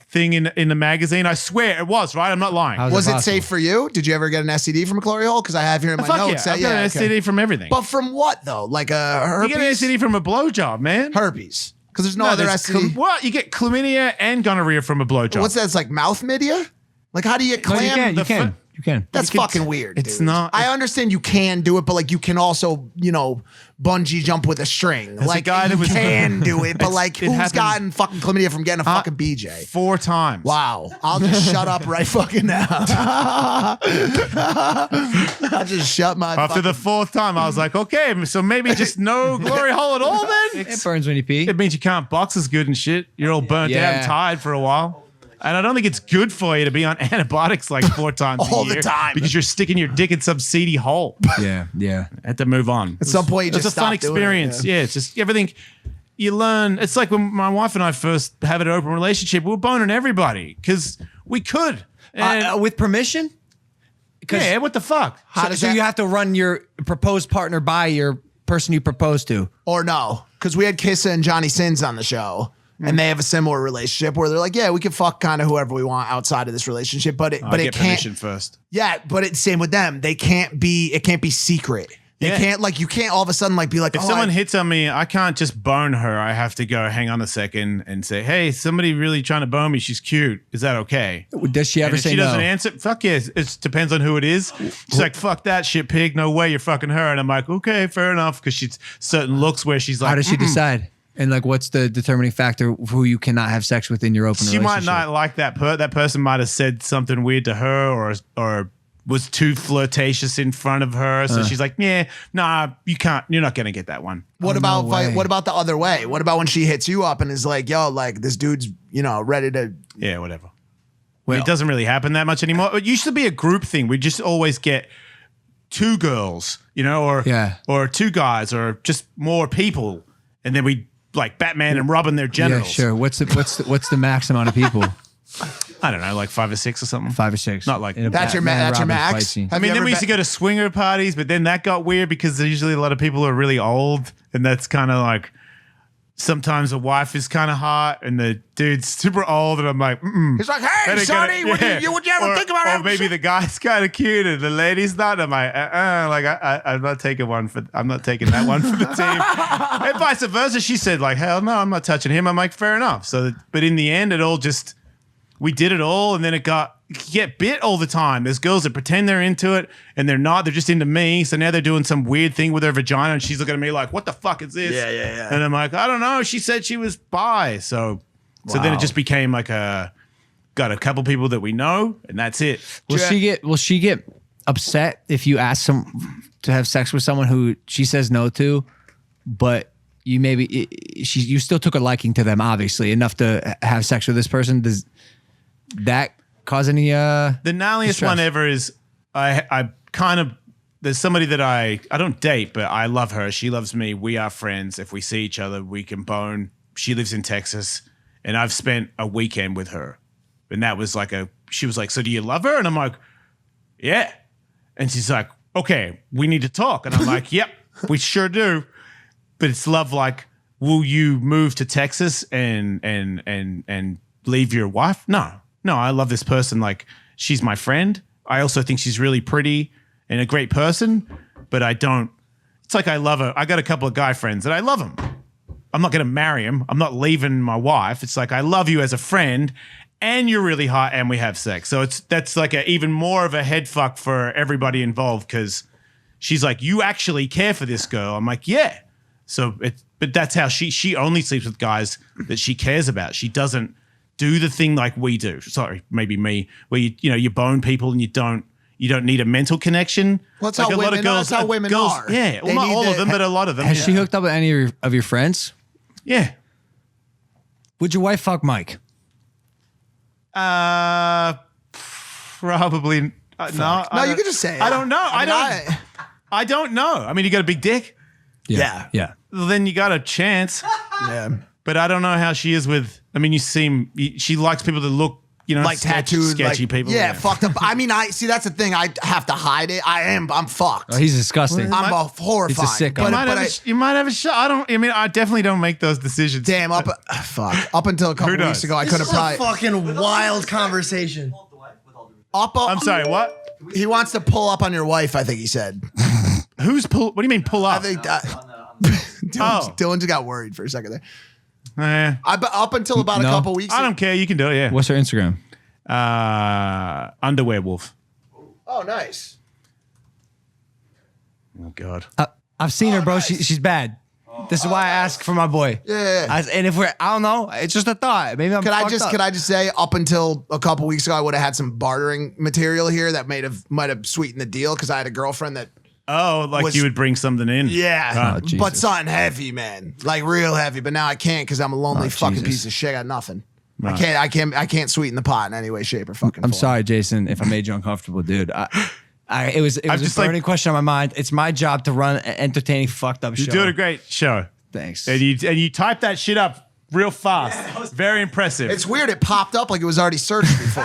thing in the magazine. I swear it was, right? I'm not lying. was it safe for you? Did you ever get an STD from a glory hole? Because I have here in my Fuck notes. yeah. I've got an STD from everything. But from what though? Like a herpes? You get an STD from a blowjob, man. Herpes. Because there's no other there's STD. what? You get chlamydia and gonorrhea from a blowjob. What's that? It's like mouth midia? Like how do you get No, clam? you can. That's fucking weird. It's dude. not- I understand you can do it, but like you can also, bungee jump with a string. There's a like guy that you was- can do it, but like it who's happened- gotten fucking chlamydia from getting a fucking BJ? 4 times. Wow. I'll just shut up right fucking now. I'll just shut my After the 4th time, I was like, okay, so maybe just no glory hole at all then? It burns when you pee. It means you can't box as good and shit. You're all burnt out Yeah. and tired for a while. And I don't think it's good for you to be on antibiotics like 4 times All a year the time. because you're sticking your dick in some seedy hole. Yeah. I had to move on. At some point, you It's just a fun stop doing it, experience. Yeah, it's just everything you learn. It's like when my wife and I first had an open relationship, we were boning everybody because we could. And, With permission? yeah, what the fuck? So you have to run your proposed partner by your person you proposed to. Or no, because we had Kissa and Johnny Sins on the show. And they have a similar relationship where they're like, yeah, we can fuck kind of whoever we want outside of this relationship, but it Get can't. permission first. Yeah, but it's same with them. It can't be secret. They Yeah. can't like you can't all of a sudden like be like, If someone hits on me, I can't just bone her. I have to go, hang on a second, and say, hey, somebody really trying to bone me. She's cute. Is that okay? Does she ever And if say she no? doesn't answer, fuck yes. It depends on who it is. She's like, fuck that shit pig. No way, you're fucking her. And I'm like, okay, fair enough. Because she's certain looks where she's like, How does she decide? And like, what's the determining factor of who you cannot have sex with in your open she relationship? might not like that. That person might have said something weird to her or was too flirtatious in front of her. So she's like, yeah, nah, you can't. You're not going to get that one. what Oh, about no way. what about the other way? What about when she hits you up and is like, yo, like this dude's ready to. Yeah, whatever. Well- It doesn't really happen that much anymore. It used to be a group thing. We just always get 2 girls, or 2 guys, or just more people, and then we like Batman and Robin their genitals. Yeah, sure. What's the max amount of people? I don't know, like 5 or 6 or something. 5 or 6. Not like- In a That's your Batman that's your Robin fight max. scene. Have I mean, you then ever we used to go to swinger parties, but then that got weird because there's usually a lot of people who are really old, and that's kind of like sometimes the wife is kind of hot and the dude's super old, and I'm like, He's like, That hey, ain't gonna- Sonny, would you ever or, think about or having maybe sex? the guy's kind of cute and the lady's not. I'm like, like I'm not taking that one for the team. And vice versa. She said like, hell no, I'm not touching him. I'm like, fair enough. So, but in the end, it all just we did it all, and then it get bit all the time. There's girls that pretend they're into it and they're not. They're just into me. So now they're doing some weird thing with her vagina, and she's looking at me like, "What the fuck is this?" Yeah. And I'm like, I don't know. She said she was bi, so then it just became like got a couple people that we know, and that's it. Will she get upset if you ask to have sex with someone who she says no to, but you still took a liking to them, obviously enough to have sex with this person? Does that cause any The gnarliest distress? one ever is I kind of there's somebody that I don't date, but I love her. She loves me. We are friends. If we see each other, we can bone. She lives in Texas, and I've spent a weekend with her. And that was like she was like, so do you love her? And I'm like, yeah. And she's like, okay, we need to talk. And I'm like, yep, we sure do. But it's love like, will you move to Texas and leave your wife? No, I love this person. Like, she's my friend. I also think she's really pretty and a great person, but it's like I love her. I got a couple of guy friends and I love them. I'm not going to marry him. I'm not leaving my wife. It's like, I love you as a friend and you're really hot and we have sex. So that's like even more of a head fuck for everybody involved, because she's like, you actually care for this girl. I'm like, yeah. So but that's how she only sleeps with guys that she cares about. She doesn't do the thing like we do. Sorry, maybe me, where you bone people and you don't need a mental connection. Well, that's how women are. That's how women are. Yeah, well, They not need all of to- them, but a lot of them. Has yeah. she hooked up with any of your friends? Yeah. Would your wife fuck Mike? Probably no. No, you could just say it. I don't know. I don't know. I mean, you got a big dick. Yeah. Well, then you got a chance. Yeah. But I don't know how she is with. I mean, she likes people that look, like tattooed, sketchy like, people. Yeah, fucked up. I mean, see, that's the thing. I have to hide it. I'm fucked. Oh, he's disgusting. I'm horrified. He's a sicko. You might have a shot. I definitely don't make those decisions. Damn, up until a couple weeks ago, I could have probably. Fucking wild conversation. Pull up the wife with all due respect. I'm sorry. What? He wants to pull up on your wife. I think he said. Who's pull? What do you mean pull up? I think On the Dylan just got worried for a second there. Up until about a No. couple weeks. I don't care. You can do it. Yeah. What's her Instagram? Underwear wolf. Oh, nice. Oh God. I've seen her, bro. nice. She's bad. This is why I ask for my boy. Yeah. And if I don't know, it's just a thought. Maybe I'm. Could fucked up. I just say, up until a couple weeks ago, I would have had some bartering material here that might have sweetened the deal because I had a girlfriend that. Oh, like you would bring something in. Yeah, Oh, Jesus. but something heavy, man, like real heavy. But now I can't because I'm a lonely fucking Jesus. piece of shit. I got nothing. Right. I can't sweeten the pot in any way, shape, or fucking. I'm form. sorry, Jason, if I made you uncomfortable, dude. It was just a like- burning question on my mind. It's my job to run an entertaining, fucked up show. You're doing a great show. Thanks. And you type that shit up real fast. Very impressive. It's weird. It popped up like it was already searched before.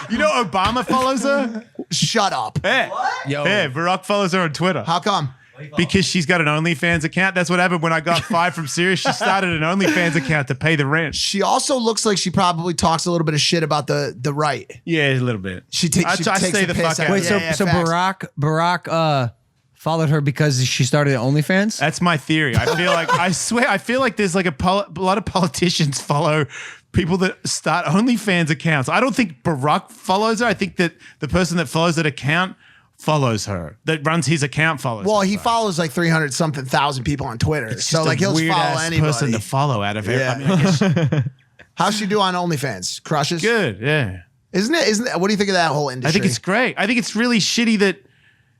You know Obama follows her? Shut up. Yeah. Yo. Yeah, Barack follows her on Twitter. How come? Because she's got an OnlyFans account. That's what happened when I got fired from Sirius. She started an OnlyFans account to pay the rent. She also looks like she probably talks a little bit of shit about the right. Yeah, a little bit. She takes I the stay the piss fuck out out. of Wait, it. so facts. Barack followed her because she started OnlyFans? That's my theory. I feel like I feel like there's like a lot of politicians follow people that start OnlyFans accounts. I don't think Barack follows her. I think that the person that follows that account follows her. That runs his account follows. Well, her. he follows like 300-something thousand people on Twitter. It's So just like a he'll just follow weird-ass anybody. person to follow out of it. Yeah. I mean, I guess How's she do on OnlyFans? Crushes? good. Yeah. Isn't it? What do you think of that whole industry? I think it's great. I think it's really shitty that it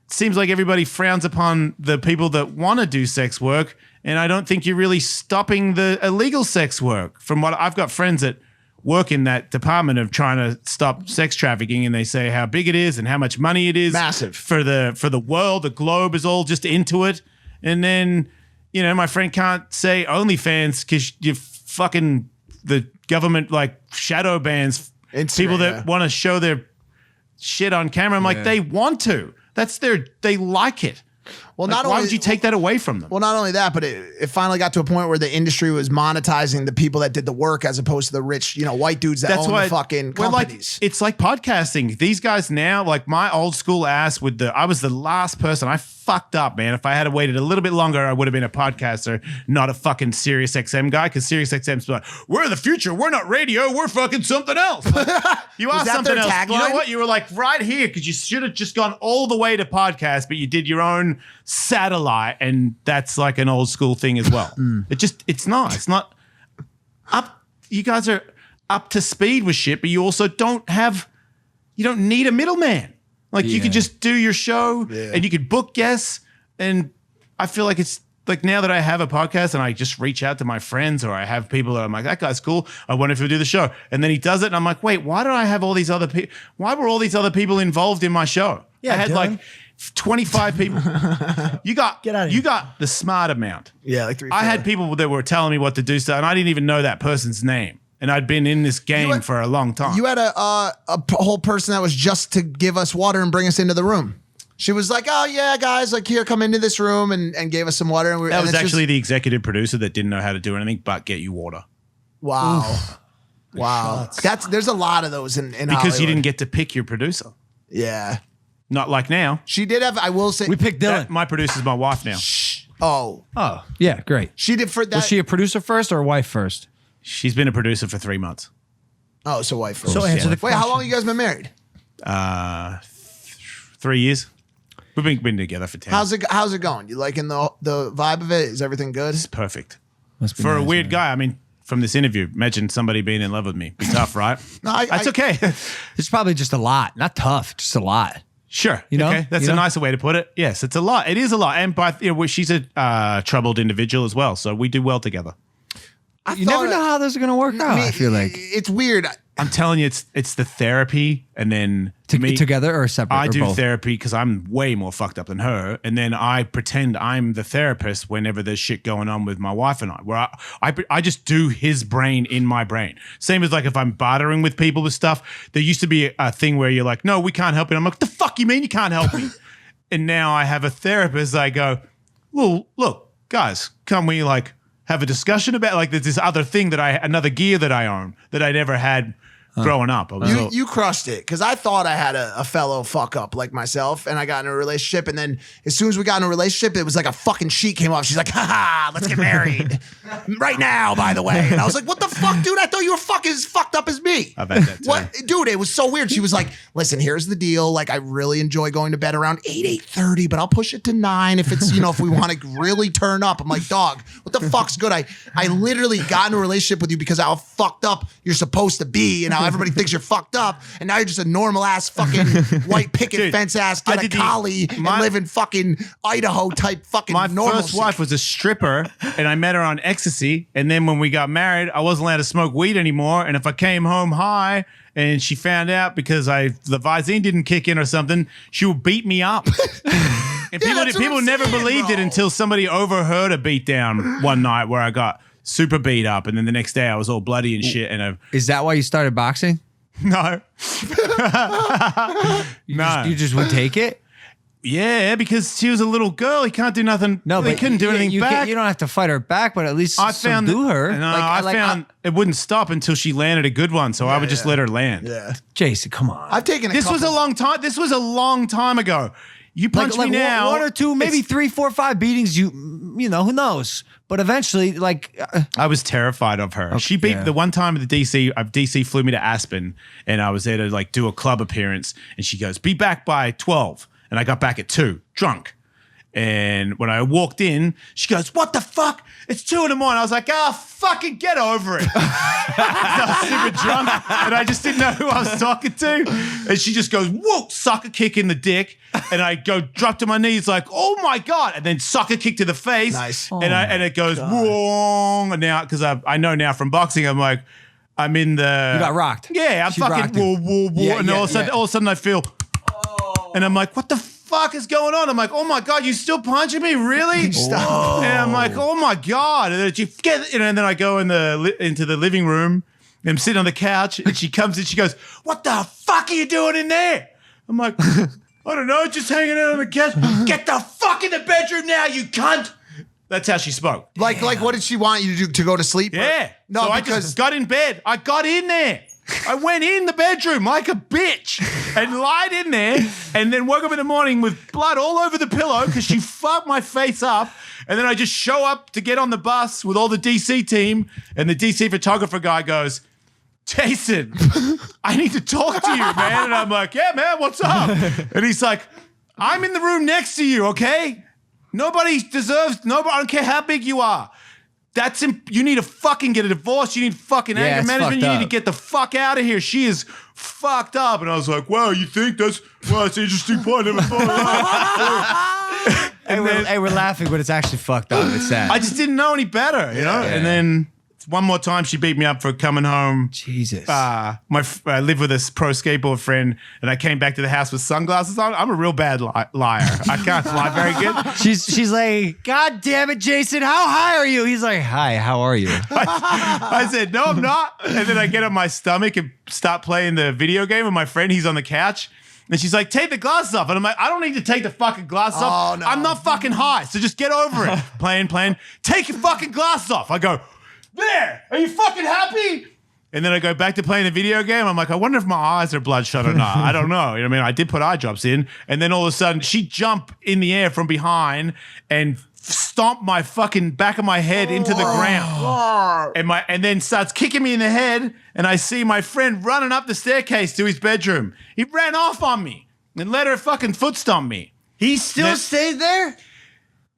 seems like everybody frowns upon the people that want to do sex work, and I don't think you're really stopping the illegal sex work. From what I've got friends that work in that department of trying to stop sex trafficking, and they say how big it is and how much money it is Massive. for the world. The globe is all just into it, and then my friend can't say OnlyFans because you fucking the government like shadow bans Instagram, people that yeah. want to show their shit on camera. I'm like, they want to. They like it. Well, Like, why would you take that away from them? Well, not only that, but it finally got to a point where the industry was monetizing the people that did the work as opposed to the rich, white dudes that own the fucking companies. It's like podcasting. These guys now, like my old school ass I was the last person. I fucked up, man. If I had waited a little bit longer, I would have been a podcaster, not a fucking Sirius XM guy, because Sirius XM's like, we're the future. We're not radio. We're fucking something else. Like, you are that something their else. You know tagline? what? You were like right here because you should have just gone all the way to podcast, but you did your own satellite, and that's like an old school thing as well. It's not up. You guys are up to speed with shit, but you also don't need a middleman. Like you could just do your show and you could book guests. And I feel like it's like now that I have a podcast and I just reach out to my friends, or I have people that I'm like, that guy's cool. I wonder if he'll do the show. And then he does it. And I'm like, wait, why did I have all these other people? Why were all these other people involved in my show? Yeah, I had Dylan. like 25 people. Get out of here. You got the smart amount. Yeah, like 3. I had people that were telling me what to do stuff, and I didn't even know that person's name. And I'd been in this game for a long time. You had a whole person that was just to give us water and bring us into the room. She was like, "Oh yeah, guys, like here, come into this room," and gave us some water. And that was actually the executive producer that didn't know how to do anything but get you water. wow, wow. There's a lot of those in Because Hollywood. you didn't get to pick your producer. Yeah, Not like now. she did have. I will say, We picked Dylan. My producer's my wife now. oh, Oh, yeah, great. she did for that. Was she a producer first or a wife first? She's been a producer for 3 months. oh, so wife. So answer the Wait, question. how long you guys been married? 3 years. We've been together for 10. How's it going? You liking the vibe of it? Is everything good? It's perfect. Must be For a nice, weird man. guy, I mean, from this interview, imagine somebody being in love with me. Be tough, right? No, That's okay. It's probably just a lot. Not tough, just a lot. Sure. You know? Okay. That's You a know? nicer way to put it. Yes, it's a lot. It is a lot. And she's a troubled individual as well. So we do well together. You never know how this is going to work out, I feel like. it's weird. I'm telling you, it's the therapy, and then Together or separate? I or do both? therapy because I'm way more fucked up than her, and then I pretend I'm the therapist whenever there's shit going on with my wife and I, where I just do his brain in my brain. Same as like if I'm bartering with people with stuff. There used to be a thing where you're like, no, we can't help it. I'm like, what the fuck you mean you can't help me? And now I have a therapist. I go, well, look, guys, can we like have a discussion about like there's this other thing another gear that I own that I never had growing up. You crushed it because I thought I had a fellow fuck up like myself, and I got in a relationship, and then as soon as we got in a relationship, it was like a fucking sheet came off. She's like, "Ha, let's get married right now." By the way, and I was like, "What the fuck, dude? I thought you were fucking as fucked up as me." I've had that too. What, dude? It was so weird. She was like, "Listen, here's the deal. Like, I really enjoy going to bed around 8:30, but I'll push it to 9 if it's if we want to really turn up." I'm like, "Dog, what the fuck's good?" I literally got in a relationship with you because of how fucked up you're supposed to be, and how everybody thinks you're fucked up, and now you're just a normal ass fucking white picket fence ass get a collie and live in fucking Idaho type fucking My normal. first wife was a stripper, and I met her on ecstasy. And then when we got married, I wasn't allowed to smoke weed anymore. And if I came home high and she found out because the Visine didn't kick in or something, she would beat me up. And people never believed it until somebody overheard a beat down one night where I got super beat up, and then the next day I was all bloody and shit. And Is that why you started boxing? no, You just would take it? yeah, because she was a little girl. He can't do nothing. No, he but couldn't do anything back. You don't have to fight her back, but at least I found subdue her. No, I found it wouldn't stop until she landed a good one, so I would just let her land. Yeah, Jason, come on. I've taken This was a long time. This was a long time ago. You punch me now. One or two, maybe 3, 4, 5 beatings. You know, who knows? But eventually, like, I was terrified of her. She beat the one time at the DC flew me to Aspen, and I was there to like do a club appearance, and she goes, "Be back by 12," and I got back at 2, drunk. And when I walked in, she goes, "What the fuck? It's 2 in the morning." I was like, "Oh, fucking get over it." I was super drunk, and I just didn't know who I was talking to. And she just goes, "Whoa," sucker kick in the dick. And I go drop to my knees like, "Oh my God." And then sucker kick to the face. Nice. And it goes, wrong. And now, because I know now from boxing, I'm like, I'm in the. you got rocked. Yeah, I'm She fucking rocked him. whoa. Yeah, and yeah, all of a sudden I feel, and I'm like, what the fuck is going on? I'm like, oh my God, you still punching me? Really? Stop. And I'm like, oh my God. And then and then I go into the living room, and I'm sitting on the couch, and she comes in, she goes, "What the fuck are you doing in there?" I'm like, I don't know, just hanging out on the couch. "Get the fuck in the bedroom now, you cunt." That's how she spoke. Like, what did she want you to do? To go to sleep? Yeah. No, so I because just got in bed. I got in there. I went in the bedroom like a bitch and lied in there, and then woke up in the morning with blood all over the pillow because she fucked my face up. And then I just show up to get on the bus with all the DC team, and the DC photographer guy goes, "Jason, I need to talk to you, man." And I'm like, "Yeah, man, what's up?" And he's like, "I'm in the room next to you, okay? Nobody deserves, I don't care how big you are. You need to fucking get a divorce. You need fucking anger it's management. fucked You need up. to get the fuck out of here. She is fucked up." And I was like, "Wow, you think that's an interesting point. I never thought of that." Hey, we're laughing, but it's actually fucked up. It's sad. I just didn't know any better, you know? Yeah. And then one more time she beat me up for coming home. Jesus. I live with this pro skateboard friend, and I came back to the house with sunglasses on. I'm a real bad liar. I can't lie very good. She's like, "God damn it, Jason, how high are you?" He's like, "Hi, how are you?" I said, "No, I'm not." And then I get on my stomach and start playing the video game with my friend. He's on the couch. And she's like, "Take the glasses off." And I'm like, "I don't need to take the fucking glasses off. Oh, no. I'm not fucking high, so just get over it." Playing. "Take your fucking glasses off." I go, "There, are you fucking happy?" And then I go back to playing the video game. I'm like, I wonder if my eyes are bloodshot or not. I don't know. You know what I mean? I did put eye drops in. And then all of a sudden, she jumped in the air from behind and stomped my fucking back of my head into the ground. And then starts kicking me in the head. And I see my friend running up the staircase to his bedroom. He ran off on me and let her fucking foot stomp me. He still stayed there?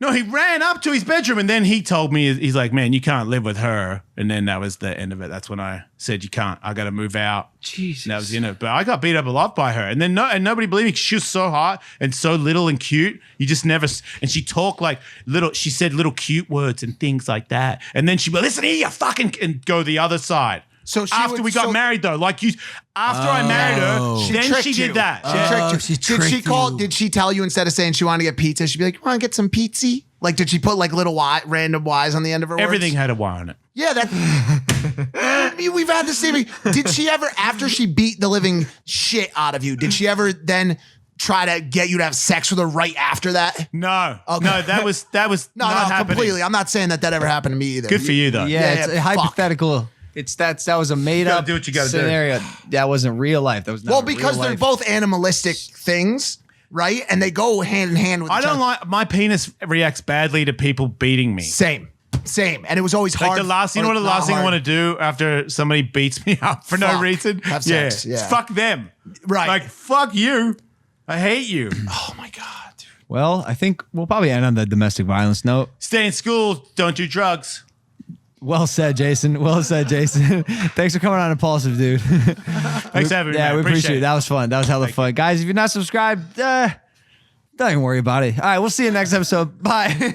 No, he ran up to his bedroom, and then he told me, he's like, "Man, you can't live with her." And then that was the end of it. That's when I said, "You can't. I got to move out." Jesus. And that was the end of it. But I got beat up a lot by her. And then nobody believed me. She was so hot and so little and cute. You just never. And she talked like she said little cute words and things like that. And then she'd be, "Listen here, you fucking," and go the other side. So she after we got married, though, like you, after I married her, then she did that. She tricked you. Did she tell you instead of saying she wanted to get pizza, she'd be like, "You want to get some pizza?" Like, did she put like little random Y's on the end of her words? Everything had a Y on it. Yeah, we've had the same. Did she ever, after she beat the living shit out of you, did she ever then try to get you to have sex with her right after that? No, Okay. no, that was not happening. Completely. I'm not saying that ever happened to me either. Good for you though. Yeah, it's a fuck. hypothetical. That was a made up do what you gotta do. scenario. That wasn't real life. That was not because real they're life. both animalistic things, right? And they go hand in hand with I each don't other. like my penis reacts badly to people beating me. Same. And it was always Like hard. the last, you know what the last thing I want to do after somebody beats me up for no Fuck. reason? Have sex, yeah. Fuck them. Right. Like, fuck you. I hate you. Oh my God, dude. Well, I think we'll probably end on the domestic violence note. Stay in school. Don't do drugs. Well said, Jason. Well said, Jason. Thanks for coming on Impulsive, dude. Thanks for having me. Yeah, man. we appreciate it. That was fun. That was hella fun. Guys, if you're not subscribed, don't even worry about it. All right, we'll see you next episode. Bye.